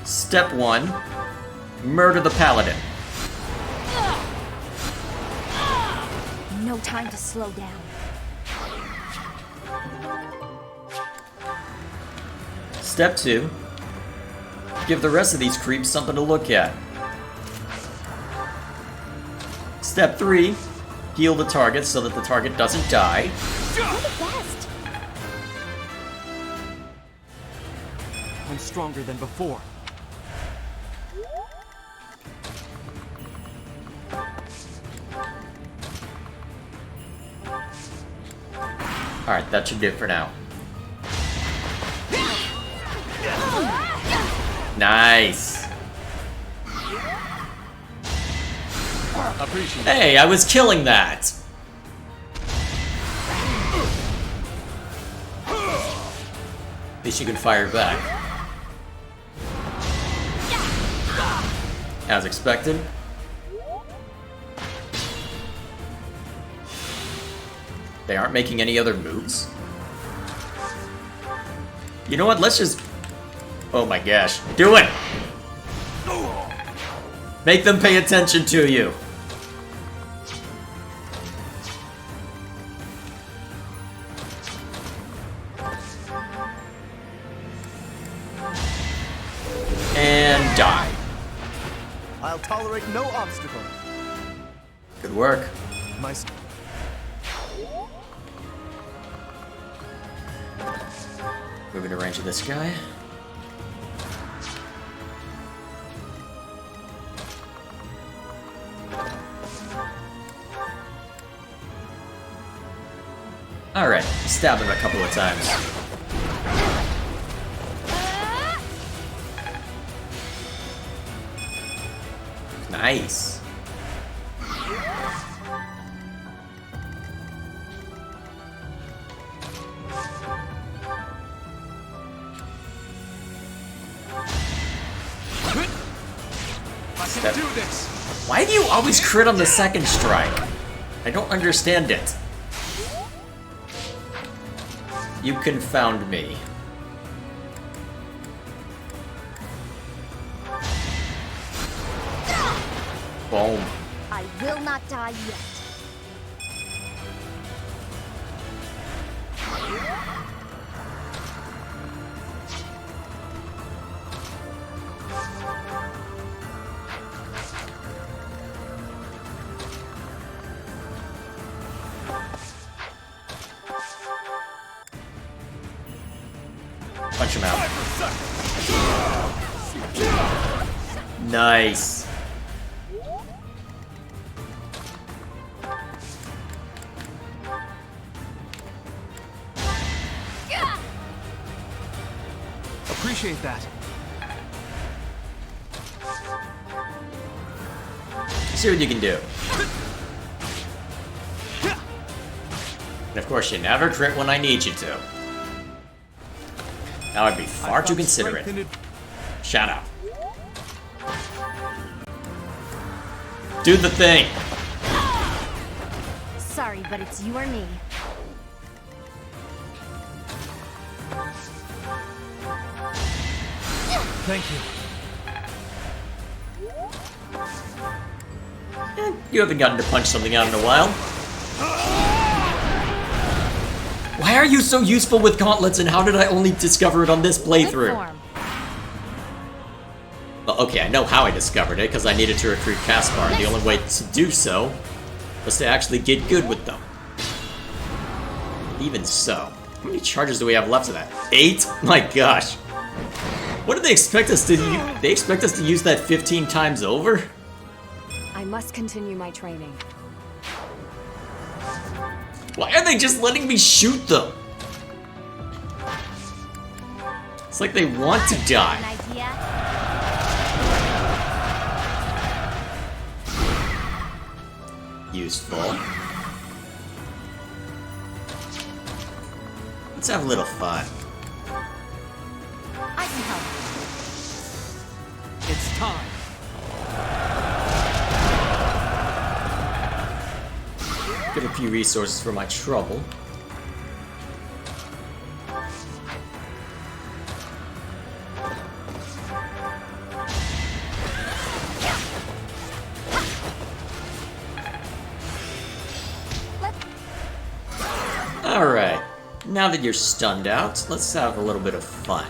Step 1, murder the paladin. No time to slow down. Step 2, give the rest of these creeps something to look at. Step 3, heal the target so that the target doesn't die. You're the best. I'm stronger than before. Alright, that should do it for now. Nice! Appreciate it. Hey, I was killing that! At least you can fire back. As expected. They aren't making any other moves? You know what, let's just... Oh my gosh. Do it! Make them pay attention to you. And die. I'll tolerate no obstacle. Good work. My... Moving to range of this guy. Alright, stab him a couple of times. Nice. I can do this. Why do you always crit on the second strike? I don't understand it. You confound me. Boom. I will not die yet. Punch him out. Nice. appreciate that. See what you can do. And of course, you never crit when I need you to. That would be far too considerate. Shut up. Do the thing. Sorry, but it's you or me. Thank you. You haven't gotten to punch something out in a while. Why are you so useful with gauntlets, and how did I only discover it on this playthrough? Well, okay, I know how I discovered it, because I needed to recruit Caspar, and the only way to do so was to actually get good with them. Even so, how many charges do we have left of that? 8? My gosh. What do they expect us to do? They expect us to use that 15 times over? I must continue my training. Why are they just letting me shoot them? It's like they want to die. An idea? Useful. Let's have a little fun. I can help. It's time. Get a few resources for my trouble. Alright, now that you're stunned out, let's have a little bit of fun.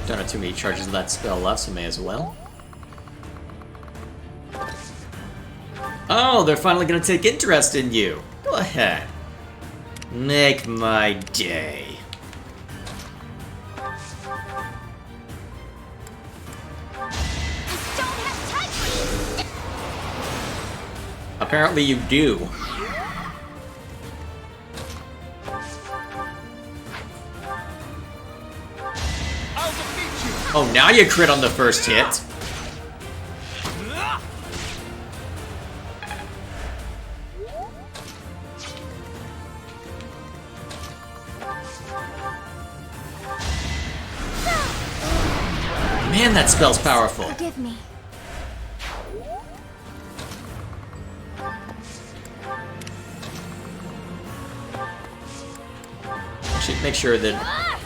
Don't have too many charges of that spell left, so may as well. Oh, they're finally gonna take interest in you. Go ahead. Make my day. Apparently you do. Oh, now you crit on the first hit. Man, that spell's powerful. Forgive me. Should make sure that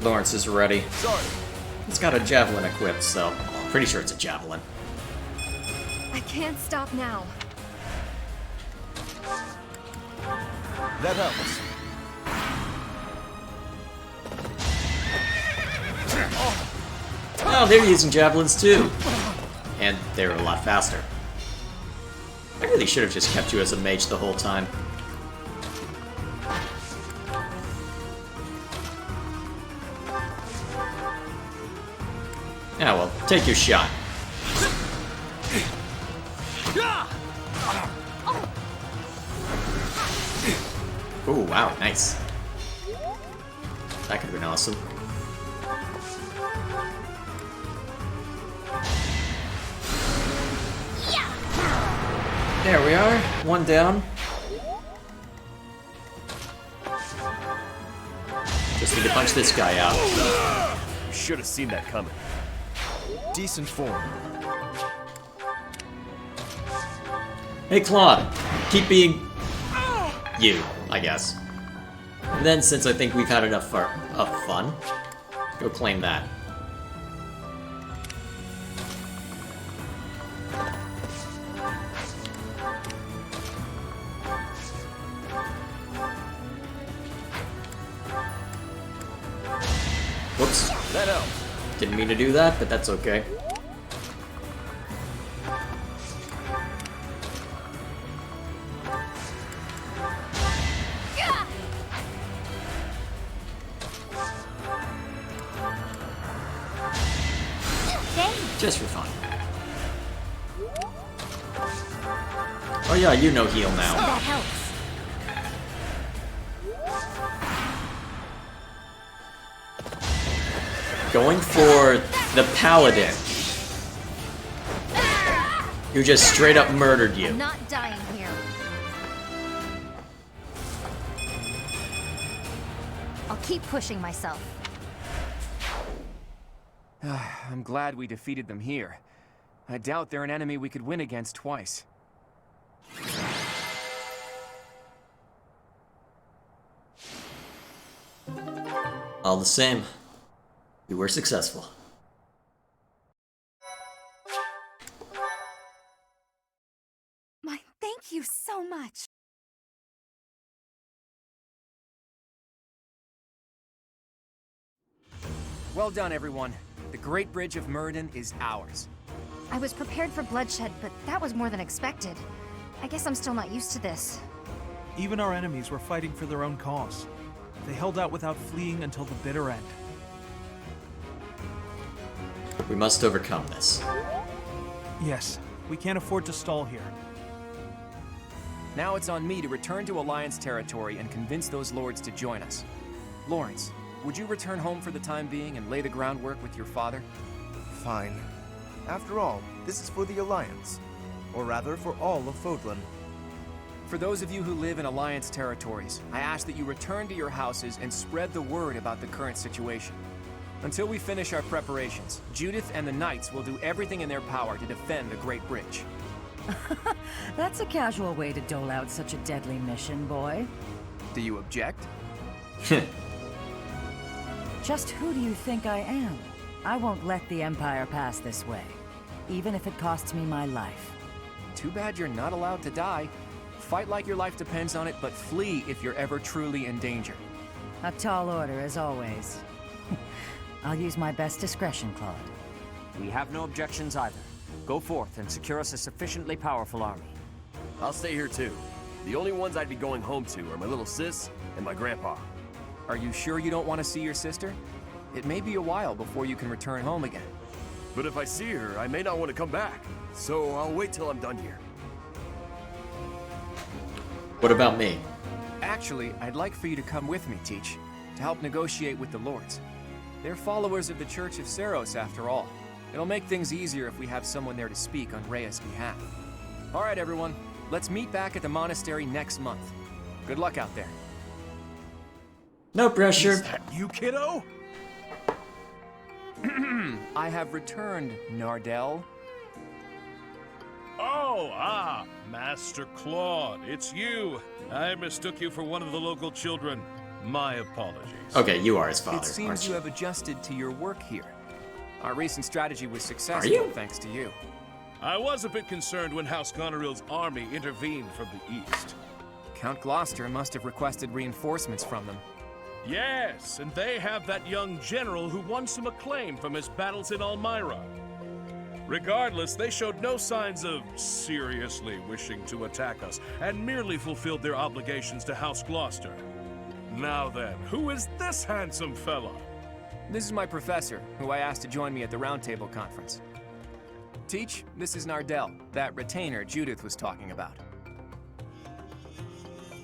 Lawrence is ready. Sorry. He's got a javelin equipped, so I'm pretty sure it's a javelin. I can't stop now. That helps. Oh, they're using javelins too. And they're a lot faster. I really should have just kept you as a mage the whole time. Yeah, well, take your shot. Ooh, wow, nice. That could have been awesome. There we are, one down. Just need to punch this guy out. You should have seen that coming. Decent form. Hey Claude, keep being you, I guess. And then, since I think we've had enough of fun, go claim that. Whoops. That helps. Didn't mean to do that, but that's okay. Just for fun. Oh yeah, you know heal now. That helps. Going for the paladin, who just straight up murdered you. I'm not dying here. I'll keep pushing myself. I'm glad we defeated them here. I doubt they're an enemy we could win against twice. All the same, we were successful. Thank you so much. Well done, everyone. The Great Bridge of Myrrdin is ours. I was prepared for bloodshed, but that was more than expected. I guess I'm still not used to this. Even our enemies were fighting for their own cause. They held out without fleeing until the bitter end. We must overcome this. Yes, we can't afford to stall here. Now it's on me to return to Alliance territory and convince those lords to join us. Lawrence, would you return home for the time being and lay the groundwork with your father? Fine. After all, this is for the Alliance. Or rather, for all of Fodlan. For those of you who live in Alliance territories, I ask that you return to your houses and spread the word about the current situation. Until we finish our preparations, Judith and the Knights will do everything in their power to defend the Great Bridge. That's a casual way to dole out such a deadly mission, boy. Do you object? Just who do you think I am? I won't let the Empire pass this way, even if it costs me my life. Too bad you're not allowed to die. Fight like your life depends on it, but flee if you're ever truly in danger. A tall order, as always. I'll use my best discretion, Claude. We have no objections either. Go forth and secure us a sufficiently powerful army. I'll stay here too. The only ones I'd be going home to are my little sis and my grandpa. Are you sure you don't want to see your sister? It may be a while before you can return home again. But if I see her, I may not want to come back. So I'll wait till I'm done here. What about me? Actually, I'd like for you to come with me, Teach, to help negotiate with the lords. They're followers of the Church of Seros, after all. It'll make things easier if we have someone there to speak on Rhea's behalf. All right, everyone. Let's meet back at the monastery next month. Good luck out there. No pressure. Is that you, kiddo? I have returned, Nardell. Oh, Master Claude, it's you. I mistook you for one of the local children. My apologies. Okay, you are his father, It seems aren't you have adjusted to your work here. Our recent strategy was successful, Are you? thanks to you. I was a bit concerned when House Goneril's army intervened from the east. Count Gloucester must have requested reinforcements from them. Yes, and they have that young general who won some acclaim from his battles in Elmira. Regardless, they showed no signs of seriously wishing to attack us, and merely fulfilled their obligations to House Gloucester. Now then, who is this handsome fella? This is my professor, who I asked to join me at the Roundtable Conference. Teach, this is Nardell, that retainer Judith was talking about.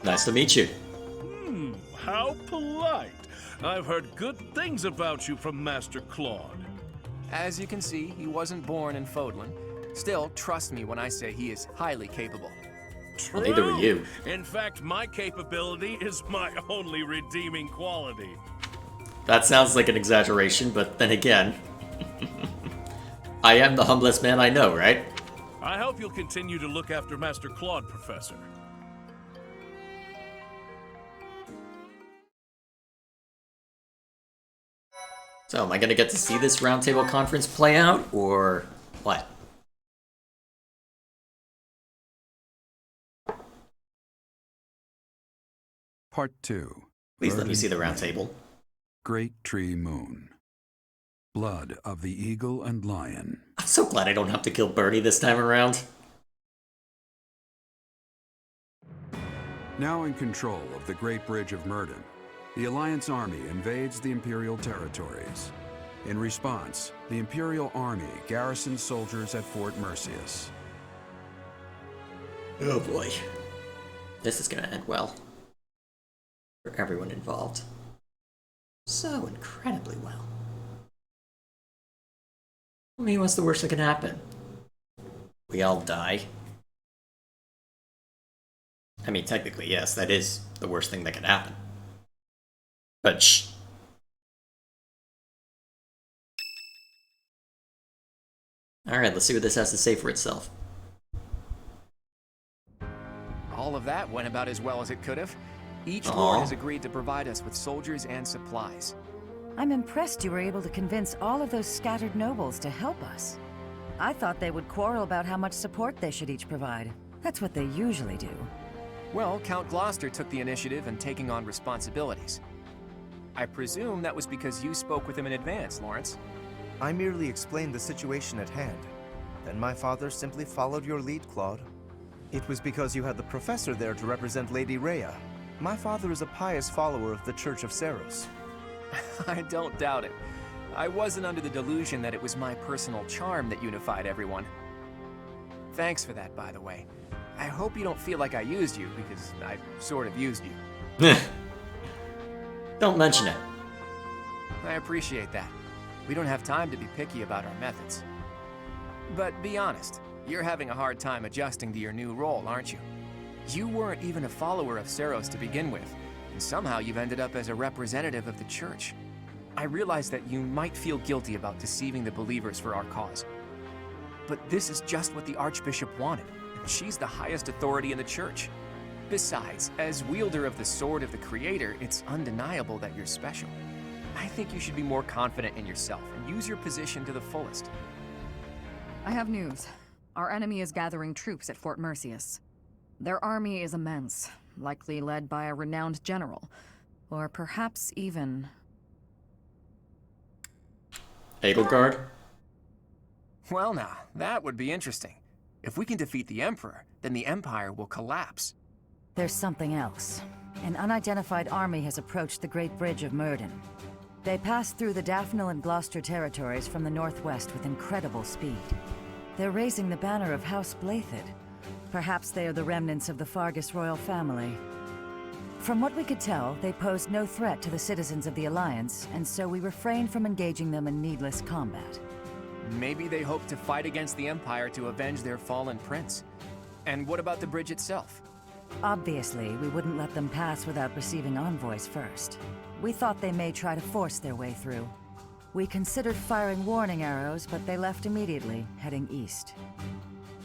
Nice to meet you. How polite. I've heard good things about you from Master Claude. As you can see, he wasn't born in Fodlan. Still, trust me when I say he is highly capable. True. Well, neither were you. In fact, my capability is my only redeeming quality. That sounds like an exaggeration, but then again, I am the humblest man I know, right? I hope you'll continue to look after Master Claude, Professor. So, am I gonna get to see this roundtable conference play out, or what? Part 2. Please let me see the roundtable. Great Tree Moon. Blood of the Eagle and Lion. I'm so glad I don't have to kill Bernie this time around. Now in control of the Great Bridge of Myrrdin, the Alliance army invades the Imperial territories. In response, the Imperial army garrisons soldiers at Fort Mercius. Oh boy. This is gonna end well. For everyone involved. So incredibly well. I mean, what's the worst that can happen? We all die. I mean, technically, yes, that is the worst thing that can happen. But shh. Alright, let's see what this has to say for itself. All of that went about as well as it could have. Each lord has agreed to provide us with soldiers and supplies. I'm impressed you were able to convince all of those scattered nobles to help us. I thought they would quarrel about how much support they should each provide. That's what they usually do. Well, Count Gloucester took the initiative in taking on responsibilities. I presume that was because you spoke with him in advance, Lawrence. I merely explained the situation at hand. Then my father simply followed your lead, Claude. It was because you had the professor there to represent Lady Rhea. My father is a pious follower of the Church of Seros. I don't doubt it. I wasn't under the delusion that it was my personal charm that unified everyone. Thanks for that, by the way. I hope you don't feel like I used you, because I sort of used you. Don't mention it. I appreciate that. We don't have time to be picky about our methods. But be honest, you're having a hard time adjusting to your new role, aren't you? You weren't even a follower of Seros to begin with, and somehow you've ended up as a representative of the Church. I realize that you might feel guilty about deceiving the believers for our cause. But this is just what the Archbishop wanted, and she's the highest authority in the Church. Besides, as wielder of the Sword of the Creator, it's undeniable that you're special. I think you should be more confident in yourself and use your position to the fullest. I have news. Our enemy is gathering troops at Fort Mercius. Their army is immense, likely led by a renowned general, or perhaps even... Edelgard? Well now, that would be interesting. If we can defeat the Emperor, then the Empire will collapse. There's something else. An unidentified army has approached the Great Bridge of Myrrdin. They passed through the Daphne and Gloucester territories from the northwest with incredible speed. They're raising the banner of House Blathid. Perhaps they are the remnants of the Fargus royal family. From what we could tell, they posed no threat to the citizens of the Alliance, and so we refrained from engaging them in needless combat. Maybe they hope to fight against the Empire to avenge their fallen prince. And what about the bridge itself? Obviously, we wouldn't let them pass without receiving envoys first. We thought they may try to force their way through. We considered firing warning arrows, but they left immediately, heading east.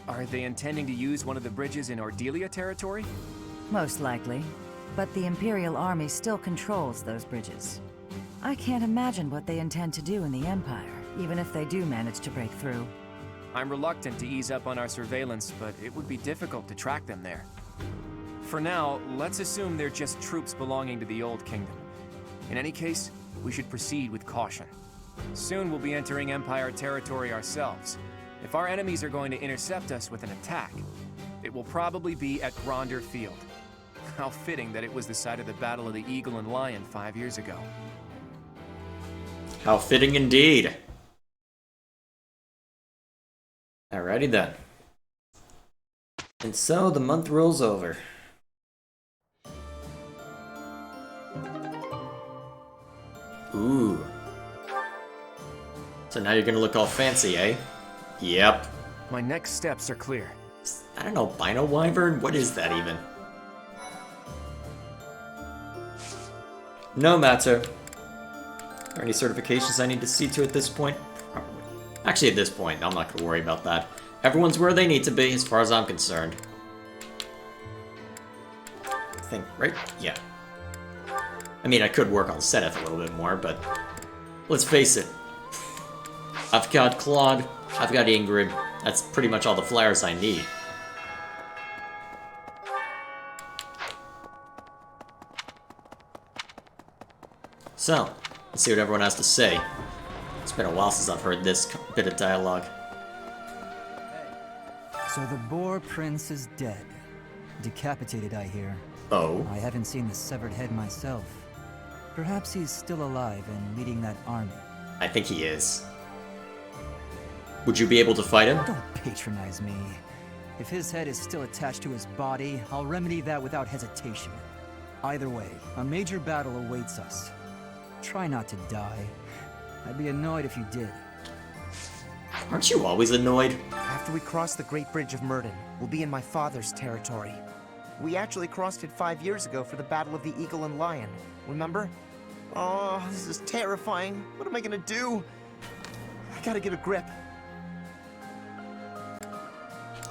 Are they intending to use one of the bridges in Ordelia territory? Most likely. But the Imperial Army still controls those bridges. I can't imagine what they intend to do in the Empire, even if they do manage to break through. I'm reluctant to ease up on our surveillance, but it would be difficult to track them there. For now, let's assume they're just troops belonging to the Old Kingdom. In any case, we should proceed with caution. Soon we'll be entering Empire territory ourselves. If our enemies are going to intercept us with an attack, it will probably be at Gronder Field. How fitting that it was the site of the Battle of the Eagle and Lion 5 years ago. How fitting indeed. Alrighty then. And so the month rolls over. Ooh. So now you're gonna look all fancy, eh? Yep. My next steps are clear. I don't know, albino wyvern? What is that even? No matter. Are there any certifications I need to see to at this point? Probably. Actually, at this point, I'm not gonna worry about that. Everyone's where they need to be, as far as I'm concerned. I think, right? Yeah. I mean, I could work on Zenith a little bit more, but let's face it. I've got Claude, I've got Ingrid. That's pretty much all the flyers I need. So, let's see what everyone has to say. It's been a while since I've heard this bit of dialogue. So the Boar Prince is dead. Decapitated, I hear. Oh? I haven't seen the severed head myself. Perhaps he's still alive and leading that army. I think he is. Would you be able to fight him? Don't patronize me. If his head is still attached to his body, I'll remedy that without hesitation. Either way, a major battle awaits us. Try not to die. I'd be annoyed if you did. Aren't you always annoyed? After we cross the Great Bridge of Myrrdin, we'll be in my father's territory. We actually crossed it 5 years ago for the Battle of the Eagle and Lion. Remember? Oh, this is terrifying. What am I gonna do? I gotta get a grip.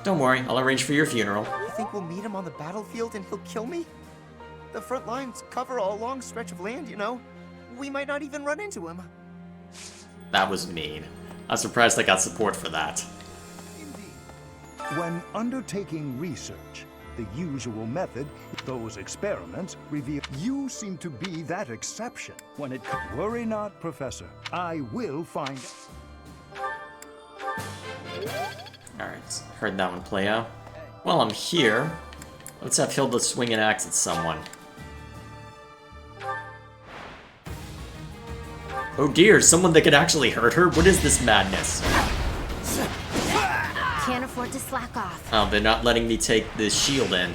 Don't worry, I'll arrange for your funeral. You think we'll meet him on the battlefield and he'll kill me? The front lines cover a long stretch of land, you know. We might not even run into him. That was mean. I'm surprised I got support for that. When undertaking research, the usual method, those experiments reveal you seem to be that exception. When it comes, worry not, Professor. I will find. Alright, heard that one play out. While I'm here, let's have Hilda swing an axe at someone. Oh dear, someone that could actually hurt her? What is this madness? Can't afford to slack off. Oh, they're not letting me take this shield in.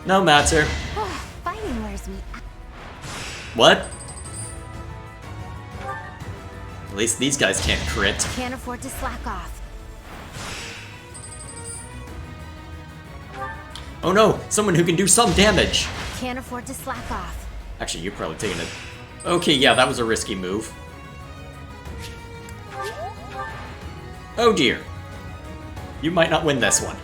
No matter. Fighting wears me out. What? At least these guys can't crit. Can't afford to slack off. Oh no, someone who can do some damage. Can't afford to slack off. Actually, you're probably taking it. Okay, yeah, that was a risky move. Oh dear. You might not win this one.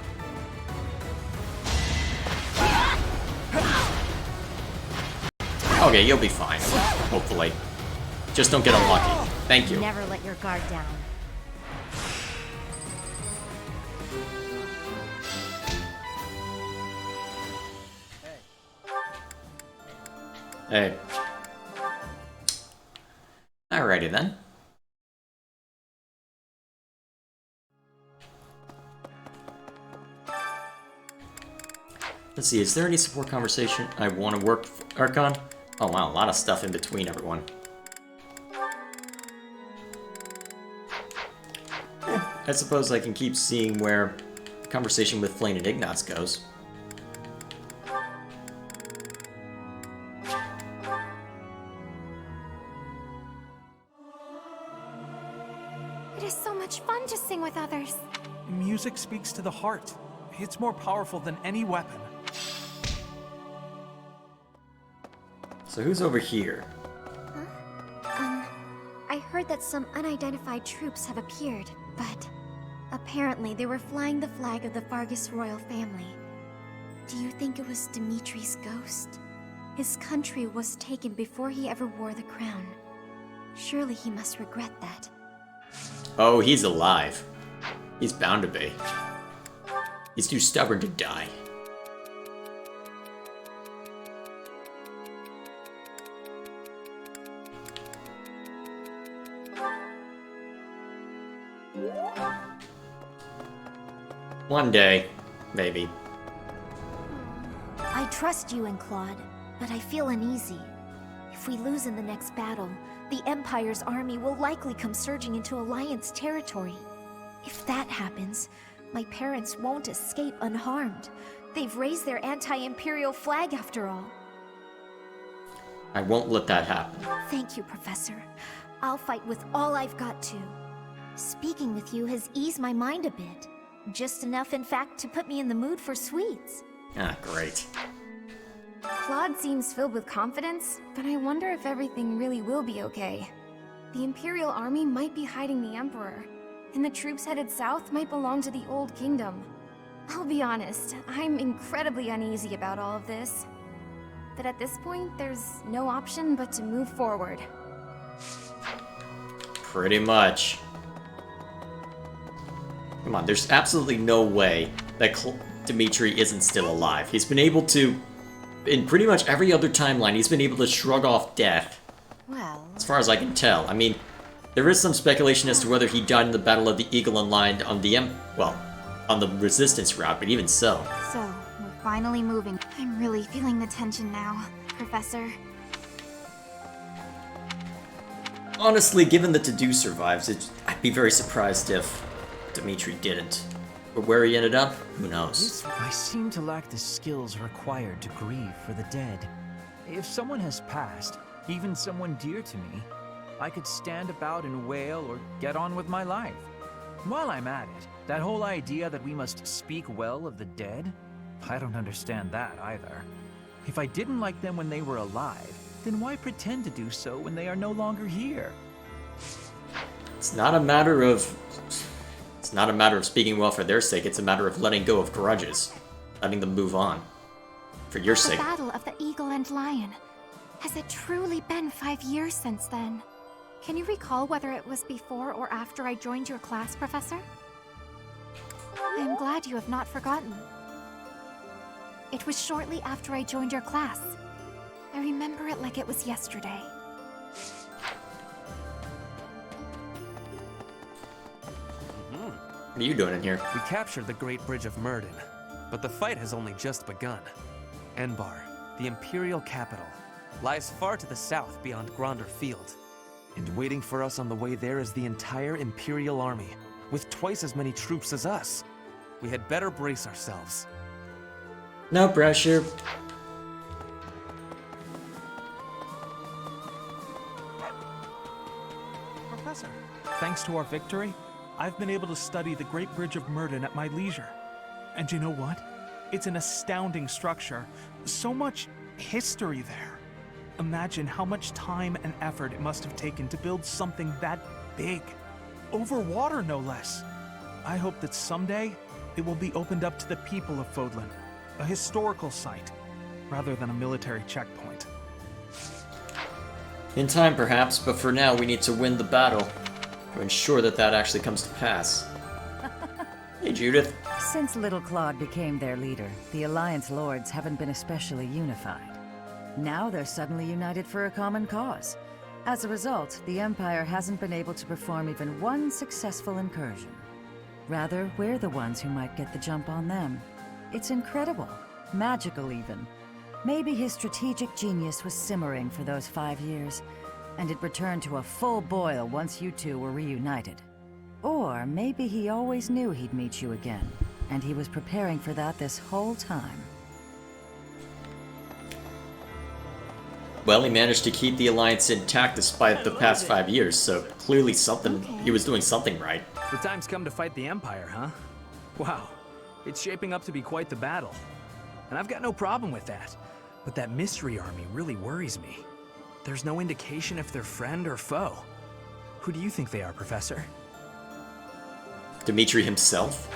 Okay, you'll be fine. Hopefully. Just don't get unlucky. Thank you. Never let your guard down. Hey. Alrighty then. Let's see, is there any support conversation I want to work for Archon? Oh wow, a lot of stuff in between everyone. I suppose I can keep seeing where the conversation with Flame and Ignatz goes. It is so much fun to sing with others. Music speaks to the heart. It's more powerful than any weapon. So who's over here? I heard that some unidentified troops have appeared, but apparently they were flying the flag of the Fargus royal family. Do you think it was Dimitri's ghost? His country was taken before he ever wore the crown. Surely he must regret that. Oh, he's alive. He's bound to be. He's too stubborn to die. One day, maybe. I trust you and Claude, but I feel uneasy. If we lose in the next battle, the Empire's army will likely come surging into Alliance territory. If that happens, my parents won't escape unharmed. They've raised their anti-Imperial flag after all. I won't let that happen. Thank you, Professor. I'll fight with all I've got to. Speaking with you has eased my mind a bit. Just enough, in fact, to put me in the mood for sweets. Ah, great. Claude seems filled with confidence, but I wonder if everything really will be okay. The Imperial army might be hiding the Emperor, and the troops headed south might belong to the Old Kingdom. I'll be honest, I'm incredibly uneasy about all of this. But at this point, there's no option but to move forward. Pretty much. Come on, there's absolutely no way that Dimitri isn't still alive. He's been able to, in pretty much every other timeline, he's been able to shrug off death. Well, as far as I can tell. I mean, there is some speculation as to whether he died in the Battle of the Eagle and Lion on the on the Resistance route, but even so. So, we're finally moving. I'm really feeling the tension now, Professor. Honestly, given that To-Do survives, I'd be very surprised if Dimitri didn't. But where he ended up, who knows? I seem to lack the skills required to grieve for the dead. If someone has passed, even someone dear to me, I could stand about and wail or get on with my life. While I'm at it, that whole idea that we must speak well of the dead, I don't understand that either. If I didn't like them when they were alive, then why pretend to do so when they are no longer here? It's not a matter of speaking well for their sake, it's a matter of letting go of grudges. Letting them move on. For your sake. The Battle of the Eagle and Lion. Has it truly been 5 years since then? Can you recall whether it was before or after I joined your class, Professor? I am glad you have not forgotten. It was shortly after I joined your class. I remember it like it was yesterday. What are you doing in here? We captured the Great Bridge of Myrrdin, but the fight has only just begun. Enbar, the Imperial capital, lies far to the south beyond Gronder Field. And waiting for us on the way there is the entire Imperial army, with twice as many troops as us. We had better brace ourselves. No pressure. Professor, thanks to our victory, I've been able to study the Great Bridge of Myrrdin at my leisure. And you know what? It's an astounding structure. So much history there. Imagine how much time and effort it must have taken to build something that big. Over water, no less. I hope that someday it will be opened up to the people of Fodlan. A historical site, rather than a military checkpoint. In time, perhaps, but for now we need to win the battle. To ensure that that actually comes to pass. Hey, Judith. Since Little Claude became their leader, the Alliance Lords haven't been especially unified. Now they're suddenly united for a common cause. As a result, the Empire hasn't been able to perform even one successful incursion. Rather, we're the ones who might get the jump on them. It's incredible. Magical, even. Maybe his strategic genius was simmering for those 5 years, and it returned to a full boil once you two were reunited. Or maybe he always knew he'd meet you again, and he was preparing for that this whole time. Well, he managed to keep the Alliance intact despite the past 5 years, so clearly he was doing something right. The time's come to fight the Empire, huh? Wow, it's shaping up to be quite the battle. And I've got no problem with that, but that mystery army really worries me. There's no indication if they're friend or foe. Who do you think they are, Professor? Dimitri himself?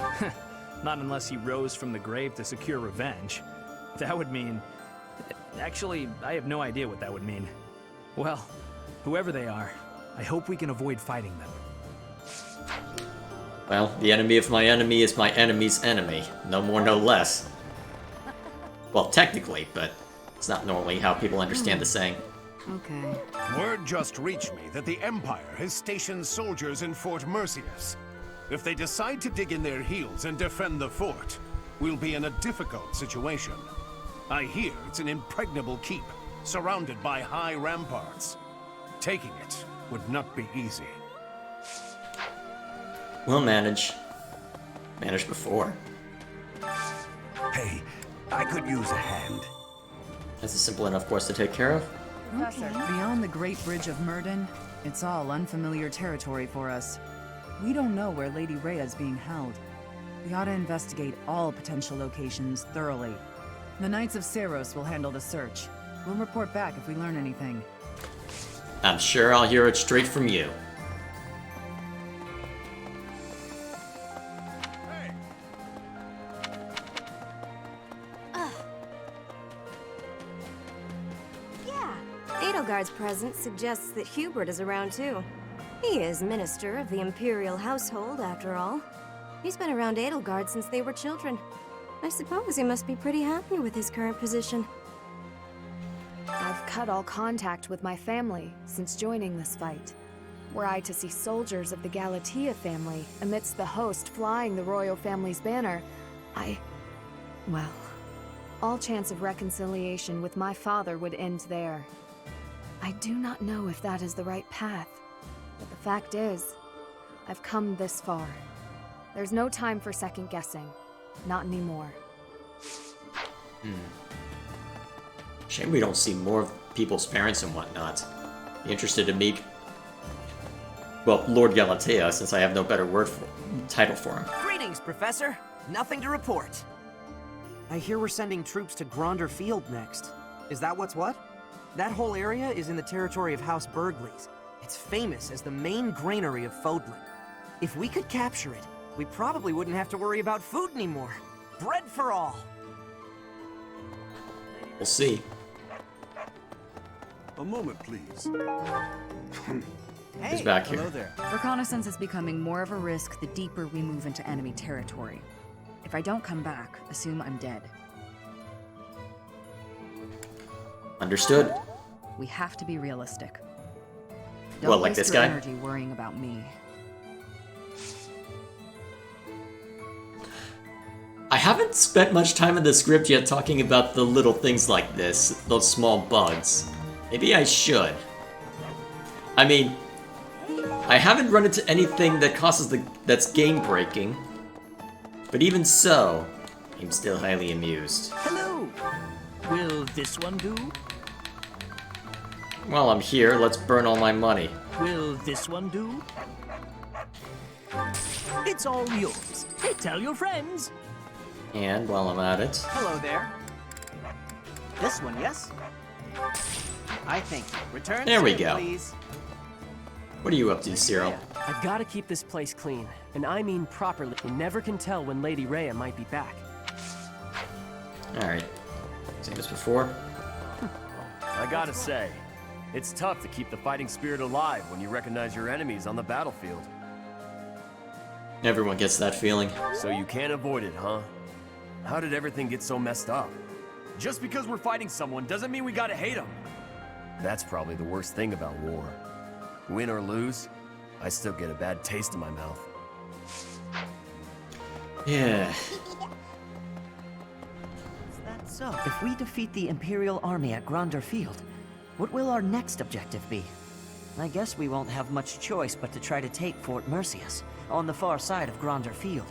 Not unless he rose from the grave to secure revenge. That would mean... Actually, I have no idea what that would mean. Well, whoever they are, I hope we can avoid fighting them. Well, the enemy of my enemy is my enemy's enemy. No more, no less. Well, technically, but it's not normally how people understand the saying. Okay. Word just reached me that the Empire has stationed soldiers in Fort Mercius. If they decide to dig in their heels and defend the fort, we'll be in a difficult situation. I hear it's an impregnable keep, surrounded by high ramparts. Taking it would not be easy. We'll manage. Managed before. Hey, I could use a hand. That's a simple enough course to take care of. Okay. Beyond the Great Bridge of Myrrdin, it's all unfamiliar territory for us. We don't know where Lady Rhea's being held. We ought to investigate all potential locations thoroughly. The Knights of Seiros will handle the search. We'll report back if we learn anything. I'm sure I'll hear it straight from you. Edelgard's presence suggests that Hubert is around too. He is Minister of the Imperial Household, after all. He's been around Edelgard since they were children. I suppose he must be pretty happy with his current position. I've cut all contact with my family since joining this fight. Were I to see soldiers of the Galatea family amidst the host flying the royal family's banner, well, all chance of reconciliation with my father would end there. I do not know if that is the right path, but the fact is, I've come this far. There's no time for second guessing. Not anymore. Shame we don't see more of people's parents and whatnot. Be interested to meet, well, Lord Galatea, since I have no better title for him. Greetings, Professor. Nothing to report. I hear we're sending troops to Gronder Field next. Is that what's what? That whole area is in the territory of House Burgleys. It's famous as the main granary of Fodlan. If we could capture it, we probably wouldn't have to worry about food anymore. Bread for all. We'll see. A moment, please. He's back here. Hello there. Reconnaissance is becoming more of a risk the deeper we move into enemy territory. If I don't come back, assume I'm dead. Understood. We have to be realistic. Well, Don't like waste this your guy? energy worrying about me. I haven't spent much time in the script yet talking about the little things like this, those small bugs. Maybe I should. I mean, I haven't run into anything that that's game-breaking, but even so, I'm still highly amused. Hello! Will this one do? While I'm here, let's burn all my money. Will this one do? It's all yours. Hey, tell your friends. And while I'm at it, Hello there. This one, yes? I think. Return There we soon, go. please. what are you up to, Cyril? I gotta keep this place clean, and I mean properly. You never can tell when Lady Rhea might be back. Alright. Same as before. I gotta say, it's tough to keep the fighting spirit alive when you recognize your enemies on the battlefield. Everyone gets that feeling. So you can't avoid it, huh? How did everything get so messed up? Just because we're fighting someone doesn't mean we gotta hate them. That's probably the worst thing about war. Win or lose, I still get a bad taste in my mouth. Yeah. So, if we defeat the Imperial army at Gronder Field, what will our next objective be? I guess we won't have much choice but to try to take Fort Mercius, on the far side of Gronder Field.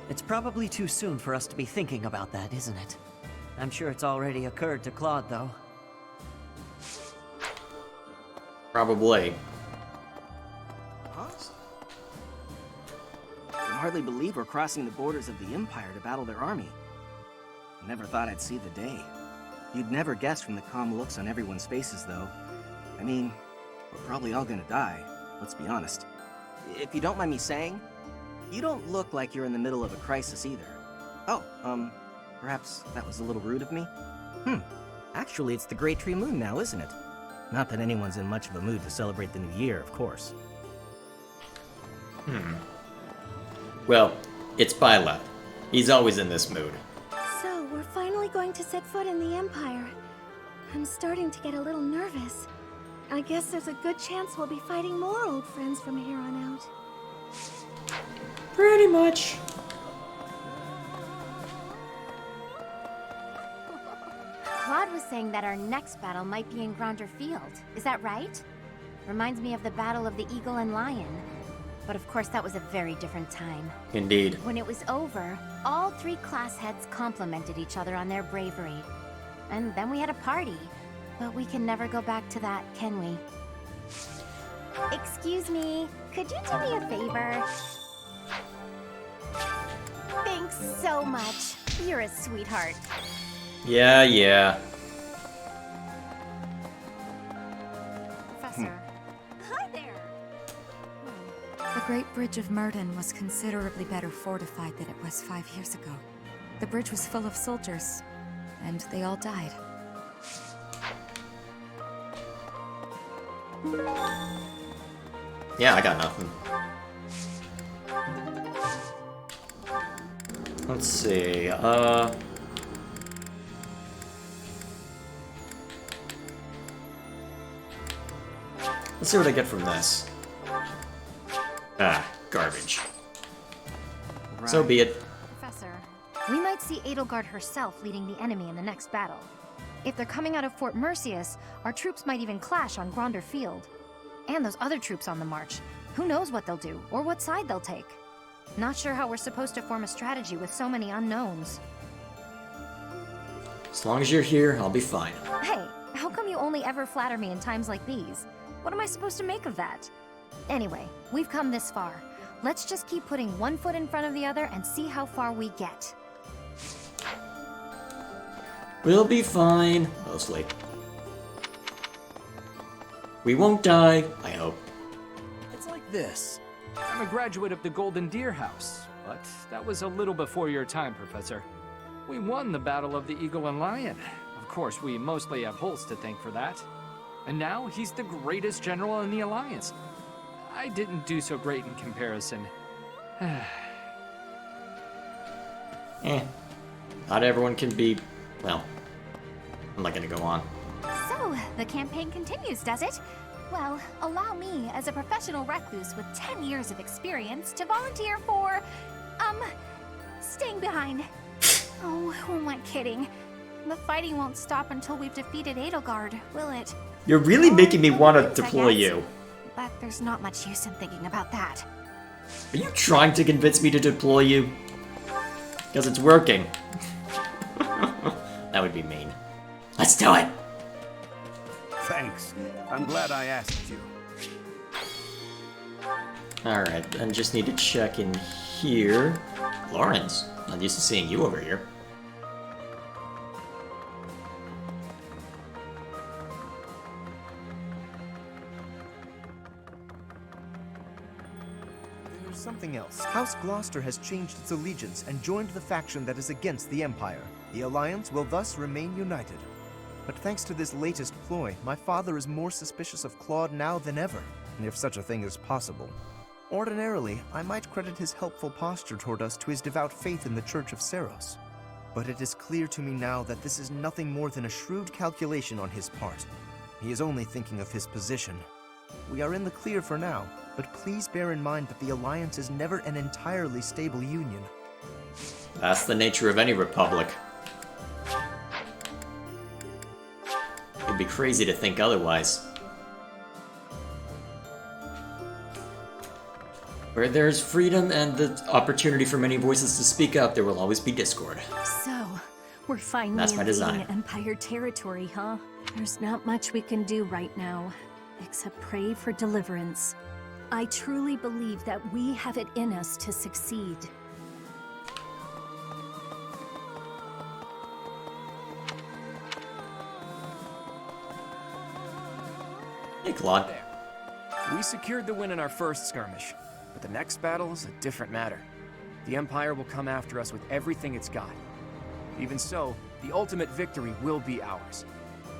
It's probably too soon for us to be thinking about that, isn't it? I'm sure it's already occurred to Claude, though. Probably. I can hardly believe we're crossing the borders of the Empire to battle their army. Never thought I'd see the day. You'd never guess from the calm looks on everyone's faces, though. I mean, we're probably all gonna die, let's be honest. If you don't mind me saying, you don't look like you're in the middle of a crisis either. Oh, perhaps that was a little rude of me? Actually, it's the Great Tree Moon now, isn't it? Not that anyone's in much of a mood to celebrate the new year, of course. Well, it's Byleth. He's always in this mood. So, we're finally going to set foot in the Empire. I'm starting to get a little nervous. I guess there's a good chance we'll be fighting more old friends from here on out. Pretty much. Claude was saying that our next battle might be in Gronder Field. Is that right? Reminds me of the Battle of the Eagle and Lion. But of course, that was a very different time. Indeed. When it was over, all three class heads complimented each other on their bravery. And then we had a party. But we can never go back to that, can we? Excuse me, could you do me a favor? Thanks so much. You're a sweetheart. Yeah. Professor. Hi there. The Great Bridge of Myrrdin was considerably better fortified than it was 5 years ago. The bridge was full of soldiers, and they all died. Yeah, I got nothing. Let's see, let's see what I get from this. Ah, garbage. So be it. Professor, we might see Edelgard herself leading the enemy in the next battle. If they're coming out of Fort Mercius, our troops might even clash on Gronder Field. And those other troops on the march. Who knows what they'll do, or what side they'll take. Not sure how we're supposed to form a strategy with so many unknowns. As long as you're here, I'll be fine. Hey, how come you only ever flatter me in times like these? What am I supposed to make of that? Anyway, we've come this far. Let's just keep putting one foot in front of the other and see how far we get. We'll be fine, mostly. We won't die, I hope. It's like this. I'm a graduate of the Golden Deer House, but that was a little before your time, Professor. We won the Battle of the Eagle and Lion. Of course, we mostly have Holtz to thank for that. And now he's the greatest general in the Alliance. I didn't do so great in comparison. Not everyone can be... well, I'm not gonna go on. So, the campaign continues, does it? Well, allow me, as a professional recluse with 10 years of experience, to volunteer for, staying behind. Oh, who am I kidding? The fighting won't stop until we've defeated Edelgard, will it? You're really making me want to deploy you. But there's not much use in thinking about that. Are you trying to convince me to deploy you? Because it's working. That would be mean. Let's do it! Thanks. I'm glad I asked you. Alright, I just need to check in here. Lawrence, not used to seeing you over here. There's something else. House Gloucester has changed its allegiance and joined the faction that is against the Empire. The Alliance will thus remain united. But thanks to this latest ploy, my father is more suspicious of Claude now than ever, if such a thing is possible. Ordinarily, I might credit his helpful posture toward us to his devout faith in the Church of Seros. But it is clear to me now that this is nothing more than a shrewd calculation on his part. He is only thinking of his position. We are in the clear for now, but please bear in mind that the Alliance is never an entirely stable union. That's the nature of any republic. It'd be crazy to think otherwise. Where there's freedom and the opportunity for many voices to speak up, there will always be discord. So, we're finally That's my design. invading Empire territory, huh? There's not much we can do right now, except pray for deliverance. I truly believe that we have it in us to succeed. Hey, Claude. We secured the win in our first skirmish, but the next battle is a different matter. The Empire will come after us with everything it's got. Even so, the ultimate victory will be ours.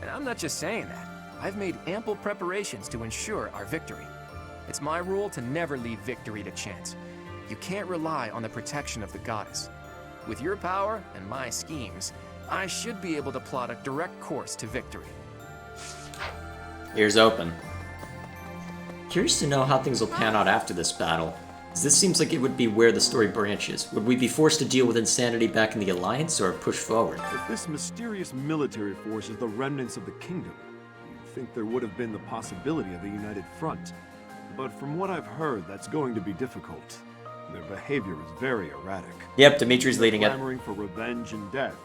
And I'm not just saying that. I've made ample preparations to ensure our victory. It's my rule to never leave victory to chance. You can't rely on the protection of the goddess. With your power and my schemes, I should be able to plot a direct course to victory. Ears open. Curious to know how things will pan out after this battle. As this seems like it would be where the story branches. Would we be forced to deal with insanity back in the Alliance, or push forward? If this mysterious military force is the remnants of the kingdom, you'd think there would have been the possibility of a united front. But from what I've heard, that's going to be difficult. Their behavior is very erratic. Yep, Dimitri's leading it. Clamoring for revenge and death,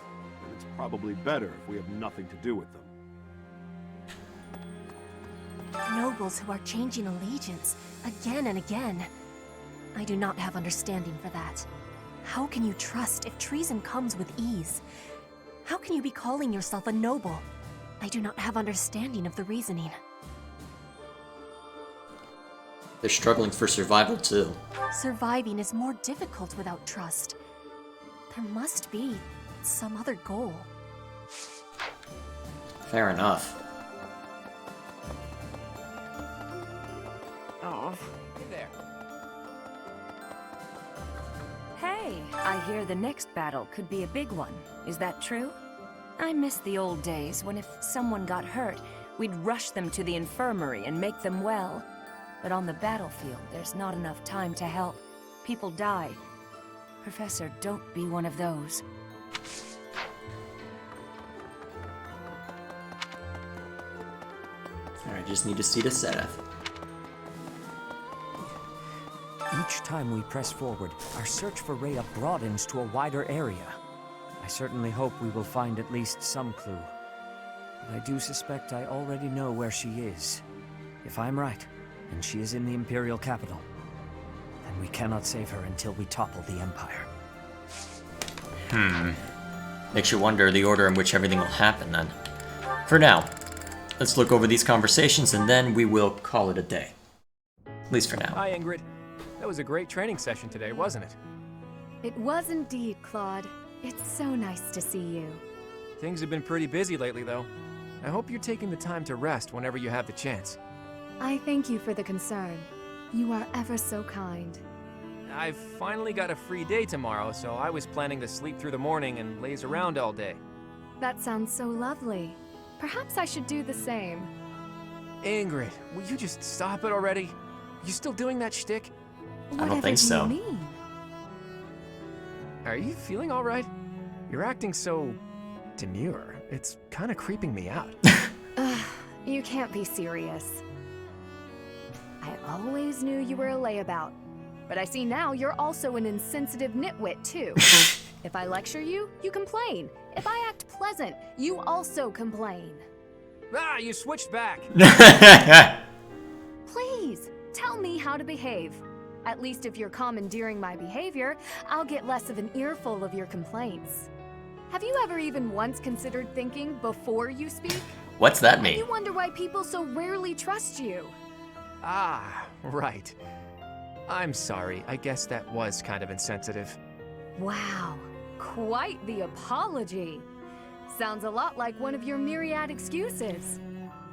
and it's probably better if we have nothing to do with them. Nobles who are changing allegiance again and again. I do not have understanding for that. How can you trust if treason comes with ease? How can you be calling yourself a noble? I do not have understanding of the reasoning. They're struggling for survival too. Surviving is more difficult without trust. There must be some other goal. Fair enough. Oh. Hey there. Hey, I hear the next battle could be a big one. Is that true? I miss the old days when if someone got hurt, we'd rush them to the infirmary and make them well. But on the battlefield, there's not enough time to help. People die. Professor, don't be one of those. Alright, just need to see the Seth. Each time we press forward, our search for Rhea broadens to a wider area. I certainly hope we will find at least some clue. But I do suspect I already know where she is. If I'm right, and she is in the Imperial capital, then we cannot save her until we topple the Empire. Makes you wonder the order in which everything will happen then. For now, let's look over these conversations and then we will call it a day. At least for now. Hi, Ingrid. That was a great training session today, wasn't it? It was indeed, Claude. It's so nice to see you. Things have been pretty busy lately, though. I hope you're taking the time to rest whenever you have the chance. I thank you for the concern. You are ever so kind. I've finally got a free day tomorrow, so I was planning to sleep through the morning and laze around all day. That sounds so lovely. Perhaps I should do the same. Ingrid, will you just stop it already? You still doing that shtick? I don't think so. What do you mean? Are you feeling all right? You're acting so demure. It's kind of creeping me out. You can't be serious. I always knew you were a layabout. But I see now you're also an insensitive nitwit, too. If I lecture you, you complain. If I act pleasant, you also complain. Ah, you switched back. Please, tell me how to behave. At least if you're commandeering my behavior, I'll get less of an earful of your complaints. Have you ever even once considered thinking before you speak? What's that mean? You wonder why people so rarely trust you. Ah, right. I'm sorry. I guess that was kind of insensitive. Wow, quite the apology. Sounds a lot like one of your myriad excuses.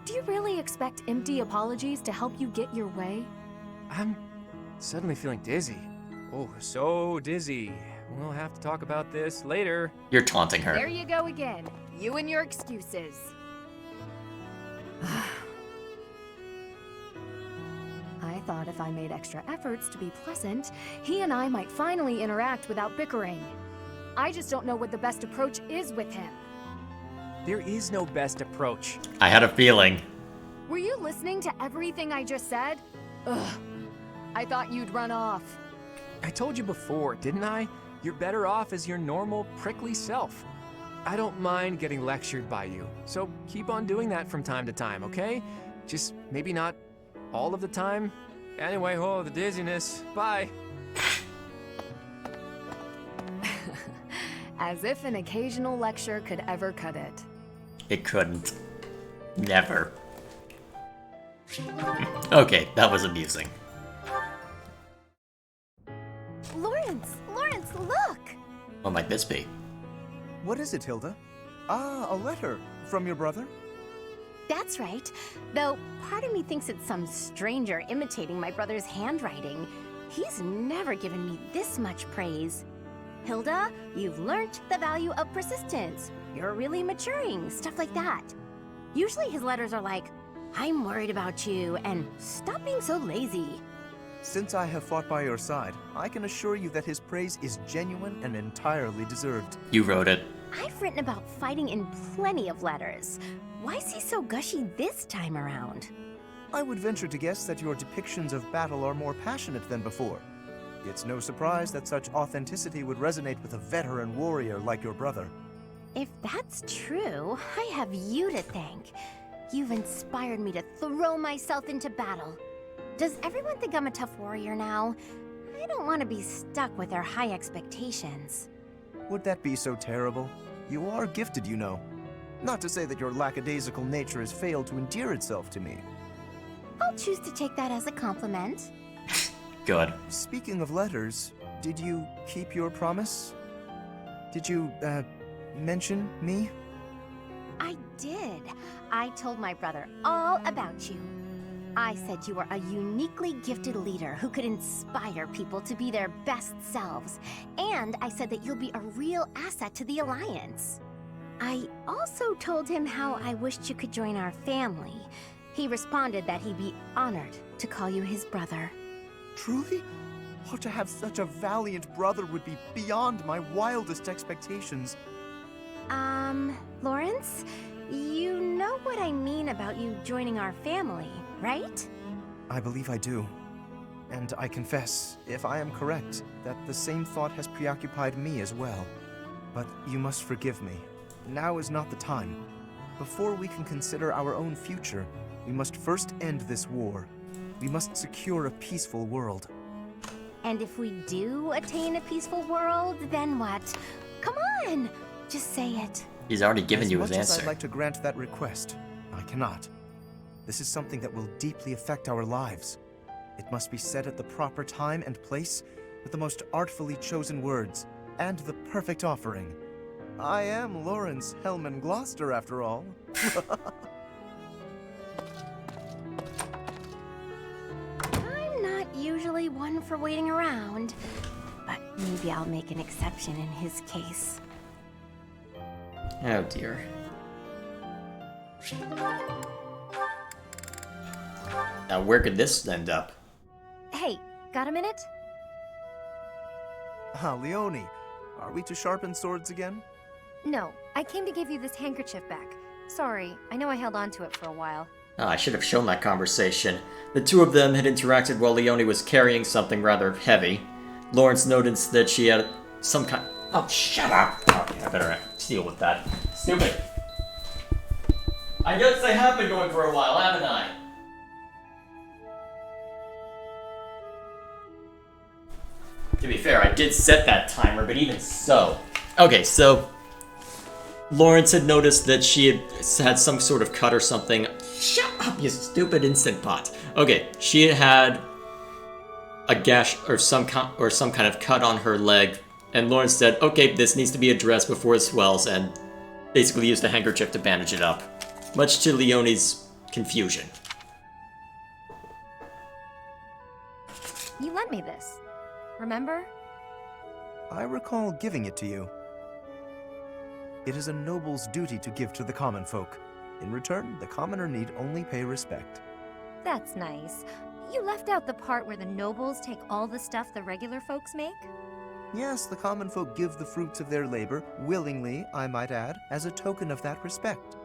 Do you really expect empty apologies to help you get your way? I'm suddenly feeling dizzy. Oh, so dizzy. We'll have to talk about this later. You're taunting her. There you go again. You and your excuses. I thought if I made extra efforts to be pleasant, he and I might finally interact without bickering. I just don't know what the best approach is with him. There is no best approach. I had a feeling. Were you listening to everything I just said? Ugh. I thought you'd run off. I told you before, didn't I? You're better off as your normal, prickly self. I don't mind getting lectured by you, so keep on doing that from time to time, okay? Just maybe not all of the time. Anyway, oh, the dizziness. Bye. As if an occasional lecture could ever cut it. It couldn't. Never. Okay, that was amusing. Lawrence, look! What might this be? What is it, Hilda? Ah, a letter. From your brother? That's right. Though part of me thinks it's some stranger imitating my brother's handwriting. He's never given me this much praise. Hilda, you've learnt the value of persistence. You're really maturing, stuff like that. Usually his letters are like, I'm worried about you, and stop being so lazy. Since I have fought by your side, I can assure you that his praise is genuine and entirely deserved. You wrote it. I've written about fighting in plenty of letters. Why is he so gushy this time around? I would venture to guess that your depictions of battle are more passionate than before. It's no surprise that such authenticity would resonate with a veteran warrior like your brother. If that's true, I have you to thank. You've inspired me to throw myself into battle. Does everyone think I'm a tough warrior now? I don't want to be stuck with their high expectations. Would that be so terrible? You are gifted, you know. Not to say that your lackadaisical nature has failed to endear itself to me. I'll choose to take that as a compliment. Good. Speaking of letters, did you keep your promise? Did you, mention me? I did. I told my brother all about you. I said you were a uniquely gifted leader who could inspire people to be their best selves. And I said that you'll be a real asset to the Alliance. I also told him how I wished you could join our family. He responded that he'd be honored to call you his brother. Truly? Oh, to have such a valiant brother would be beyond my wildest expectations. Lawrence? You know what I mean about you joining our family, right? I believe I do. And I confess, if I am correct, that the same thought has preoccupied me as well. But you must forgive me. Now is not the time. Before we can consider our own future, we must first end this war. We must secure a peaceful world. And if we do attain a peaceful world, then what? Come on! Just say it. He's already given you his As much answer. as I'd like to grant that request, I cannot. This is something that will deeply affect our lives. It must be said at the proper time and place, with the most artfully chosen words, and the perfect offering. I am Lawrence Hellman Gloucester, after all. I'm not usually one for waiting around, but maybe I'll make an exception in his case. Oh dear. Now where could this end up? Hey, got a minute? Ah, Leone, are we to sharpen swords again? No, I came to give you this handkerchief back. Sorry, I know I held on to it for a while. Oh, I should have shown that conversation. The two of them had interacted while Leone was carrying something rather heavy. Lawrence noticed that she had some kind... Oh, shut up! Okay, I better deal with that. Stupid. I guess I have been going for a while, haven't I? To be fair, I did set that timer, but even so... Okay, so... Lawrence had noticed that she had some sort of cut or something. Shut up, you stupid Instant Pot. Okay, she had a gash or some kind of cut on her leg, and Lawrence said, okay, this needs to be addressed before it swells, and basically used a handkerchief to bandage it up, much to Leone's confusion. You lent me this. Remember? I recall giving it to you. It is a noble's duty to give to the common folk. In return, the commoner need only pay respect. That's nice. You left out the part where the nobles take all the stuff the regular folks make? Yes, the common folk give the fruits of their labor, willingly, I might add, as a token of that respect.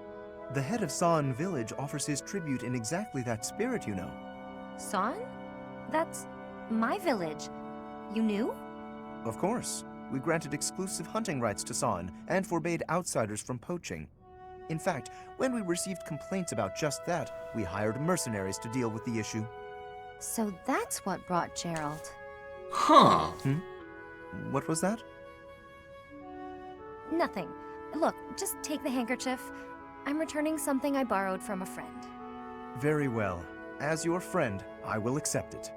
The head of San village offers his tribute in exactly that spirit, you know. San? That's my village. You knew? Of course. We granted exclusive hunting rights to San and forbade outsiders from poaching. In fact, when we received complaints about just that, we hired mercenaries to deal with the issue. So that's what brought Gerald. Huh. What was that? Nothing. Look, just take the handkerchief. I'm returning something I borrowed from a friend. Very well. As your friend, I will accept it.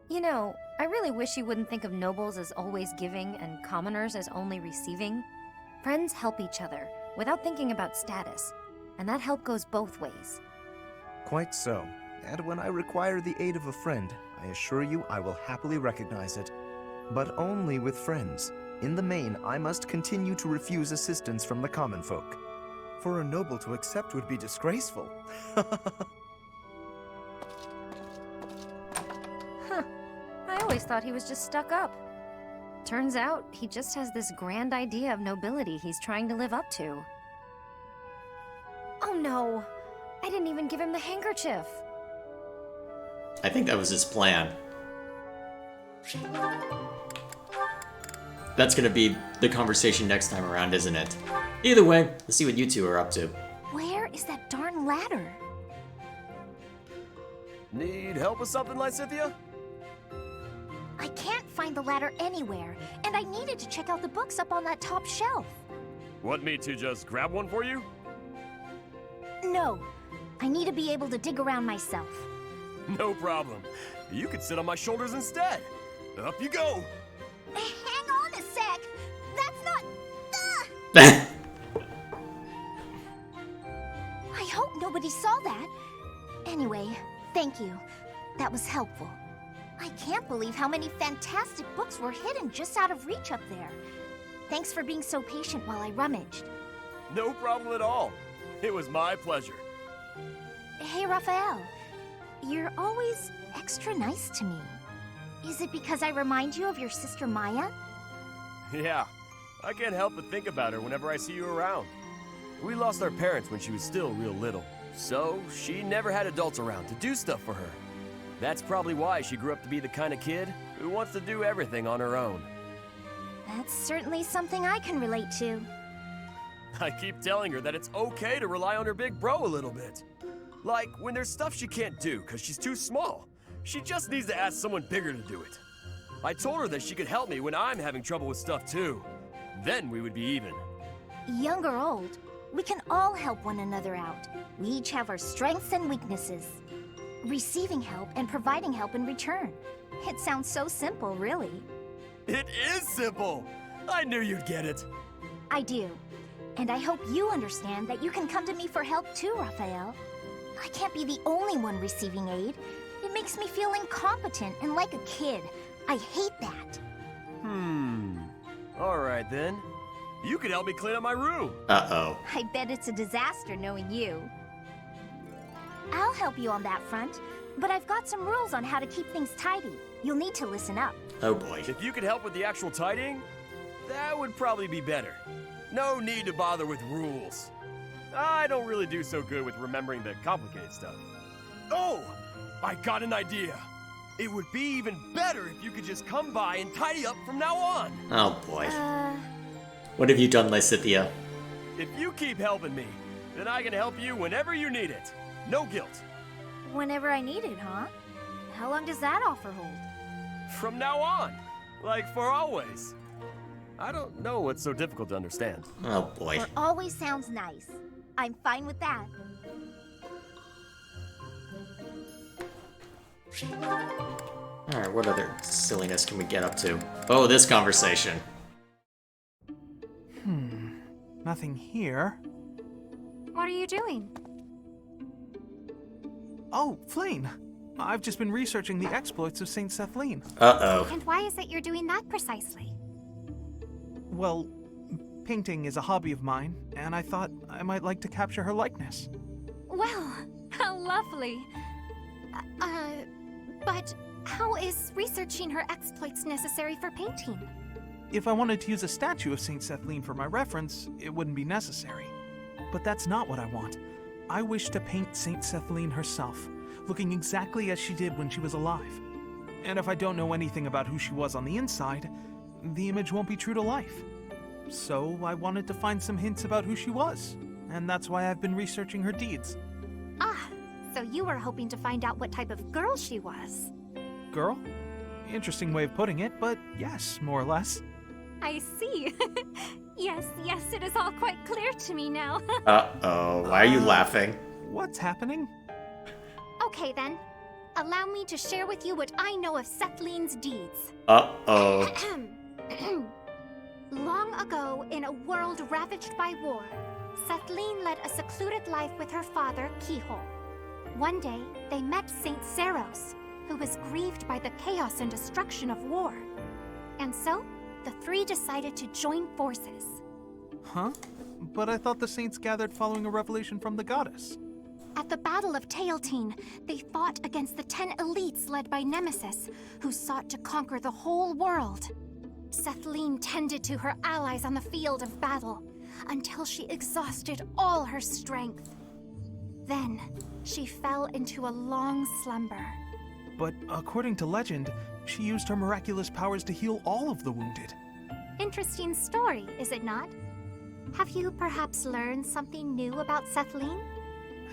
You know, I really wish you wouldn't think of nobles as always giving and commoners as only receiving. Friends help each other, without thinking about status. And that help goes both ways. Quite so. And when I require the aid of a friend, I assure you I will happily recognize it. But only with friends. In the main, I must continue to refuse assistance from the common folk. For a noble to accept would be disgraceful. I always thought he was just stuck up. Turns out, he just has this grand idea of nobility he's trying to live up to. Oh no! I didn't even give him the handkerchief! I think that was his plan. That's gonna be the conversation next time around, isn't it? Either way, let's see what you two are up to. Where is that darn ladder? Need help with something, Lysithia? I can't find the ladder anywhere, and I needed to check out the books up on that top shelf. Want me to just grab one for you? No, I need to be able to dig around myself. No problem. You could sit on my shoulders instead. Up you go. Hang on a sec. That's not... I hope nobody saw that. Anyway, thank you. That was helpful. I can't believe how many fantastic books were hidden just out of reach up there. Thanks for being so patient while I rummaged. No problem at all. It was my pleasure. Hey, Raphael. You're always extra nice to me. Is it because I remind you of your sister Maya? Yeah, I can't help but think about her whenever I see you around. We lost our parents when she was still real little, so she never had adults around to do stuff for her. That's probably why she grew up to be the kind of kid who wants to do everything on her own. That's certainly something I can relate to. I keep telling her that it's okay to rely on her big bro a little bit. Like, when there's stuff she can't do because she's too small, she just needs to ask someone bigger to do it. I told her that she could help me when I'm having trouble with stuff too. Then we would be even. Young or old, we can all help one another out. We each have our strengths and weaknesses. Receiving help and providing help in return. It sounds so simple, really. It is simple! I knew you'd get it. I do. And I hope you understand that you can come to me for help too, Raphael. I can't be the only one receiving aid. It makes me feel incompetent and like a kid. I hate that. Alright then. You could help me clean up my room. Uh-oh. I bet it's a disaster knowing you. I'll help you on that front, but I've got some rules on how to keep things tidy. You'll need to listen up. Oh boy. If you could help with the actual tidying, that would probably be better. No need to bother with rules. I don't really do so good with remembering the complicated stuff. Oh! I got an idea. It would be even better if you could just come by and tidy up from now on. Oh boy. What have you done, Lysithea? If you keep helping me, then I can help you whenever you need it. No guilt. Whenever I need it, huh? How long does that offer hold? From now on. Like for always. I don't know what's so difficult to understand. Oh boy. For always sounds nice. I'm fine with that. Alright, what other silliness can we get up to? Oh, this conversation. Nothing here. What are you doing? Oh, Flayn! I've just been researching the exploits of Saint Sethlene. Uh-oh. And why is it you're doing that precisely? Well, painting is a hobby of mine, and I thought I might like to capture her likeness. Well, how lovely. But how is researching her exploits necessary for painting? If I wanted to use a statue of Saint Sethlene for my reference, it wouldn't be necessary. But that's not what I want. I wish to paint Saint Sethlene herself, looking exactly as she did when she was alive. And if I don't know anything about who she was on the inside, the image won't be true to life. So I wanted to find some hints about who she was, and that's why I've been researching her deeds. Ah, so you were hoping to find out what type of girl she was. Girl? Interesting way of putting it, but yes, more or less. I see. Yes, it is all quite clear to me now. Uh-oh, why are you laughing? What's happening? Okay then. Allow me to share with you what I know of Sethlene's deeds. Uh-oh. Long ago, in a world ravaged by war, Sethlene led a secluded life with her father, Keyhole. One day, they met Saint Zeros, who was grieved by the chaos and destruction of war. And so, the three decided to join forces. Huh? But I thought the saints gathered following a revelation from the goddess. At the Battle of Tailtine, they fought against the 10 elites led by Nemesis, who sought to conquer the whole world. Sethlene tended to her allies on the field of battle, until she exhausted all her strength. Then, she fell into a long slumber. But according to legend, she used her miraculous powers to heal all of the wounded. Interesting story, is it not? Have you perhaps learned something new about Sethlene?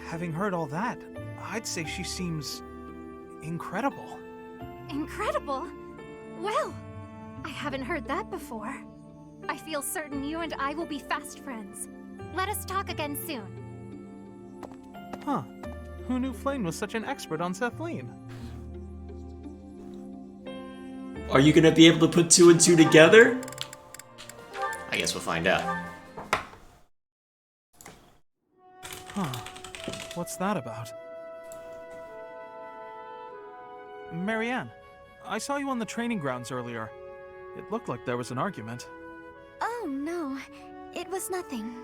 Having heard all that, I'd say she seems incredible. Incredible? Well, I haven't heard that before. I feel certain you and I will be fast friends. Let us talk again soon. Huh. Who knew Flayn was such an expert on Sethlene? Are you gonna be able to put two and two together? I guess we'll find out. Huh. What's that about? Marianne, I saw you on the training grounds earlier. It looked like there was an argument. Oh, no. It was nothing.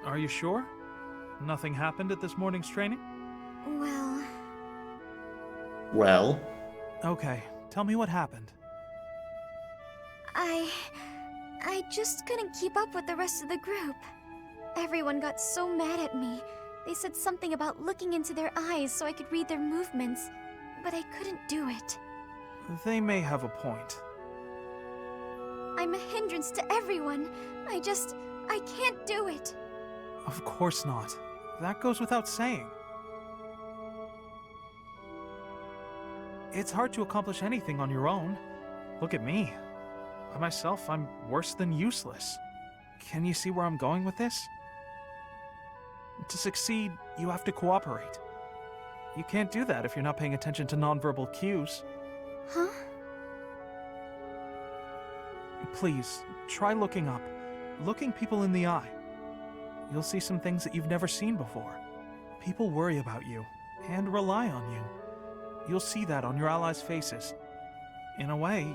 Are you sure? Nothing happened at this morning's training? Well? Okay, tell me what happened. I just couldn't keep up with the rest of the group. Everyone got so mad at me. They said something about looking into their eyes so I could read their movements. but I couldn't do it. They may have a point. I'm a hindrance to everyone. I can't do it. Of course not. That goes without saying. It's hard to accomplish anything on your own. Look at me. By myself, I'm worse than useless. Can you see where I'm going with this? To succeed, you have to cooperate. You can't do that if you're not paying attention to nonverbal cues. Huh? Please, try looking up. Looking people in the eye. You'll see some things that you've never seen before. People worry about you, and rely on you. You'll see that on your allies' faces. In a way,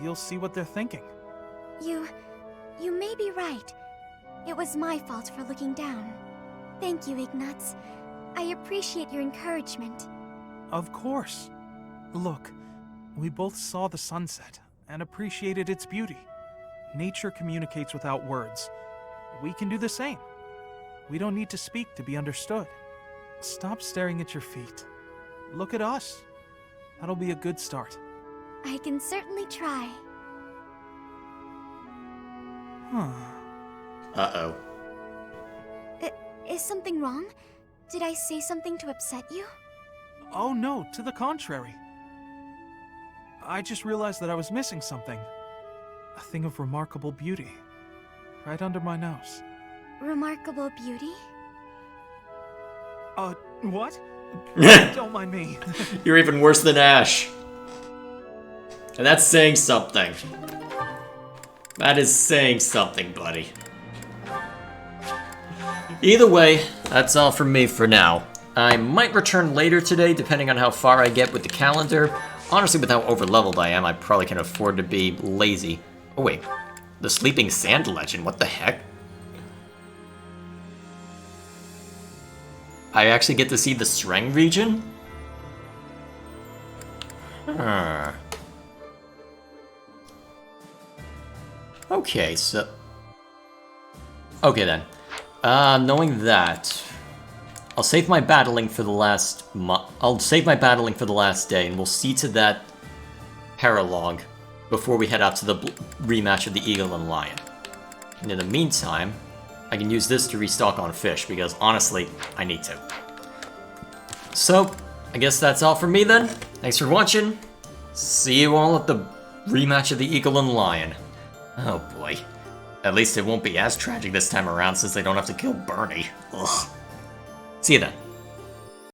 you'll see what they're thinking. You may be right. It was my fault for looking down. Thank you, Ignatz. I appreciate your encouragement. Of course. Look, we both saw the sunset and appreciated its beauty. Nature communicates without words. We can do the same. We don't need to speak to be understood. Stop staring at your feet. Look at us. That'll be a good start. I can certainly try. Uh-oh. Is something wrong? Did I say something to upset you? Oh no, to the contrary. I just realized that I was missing something. A thing of remarkable beauty. Right under my nose. Remarkable beauty? What? Don't mind me. You're even worse than Ash. And that's saying something. That is saying something, buddy. Either way, that's all from me for now. I might return later today, depending on how far I get with the calendar. Honestly, with how overleveled I am, I probably can afford to be lazy. Oh wait, the Sleeping Sand Legend, what the heck? I actually get to see the Sreng region? Huh. Okay, so... Okay then. Knowing that, I'll save my battling for the last day, and we'll see to that paralogue before we head out to the rematch of the Eagle and Lion. And in the meantime, I can use this to restock on fish, because honestly, I need to. So, I guess that's all from me then. Thanks for watching. See you all at the rematch of the Eagle and Lion. Oh boy. At least it won't be as tragic this time around since they don't have to kill Bernie. Ugh. See you then.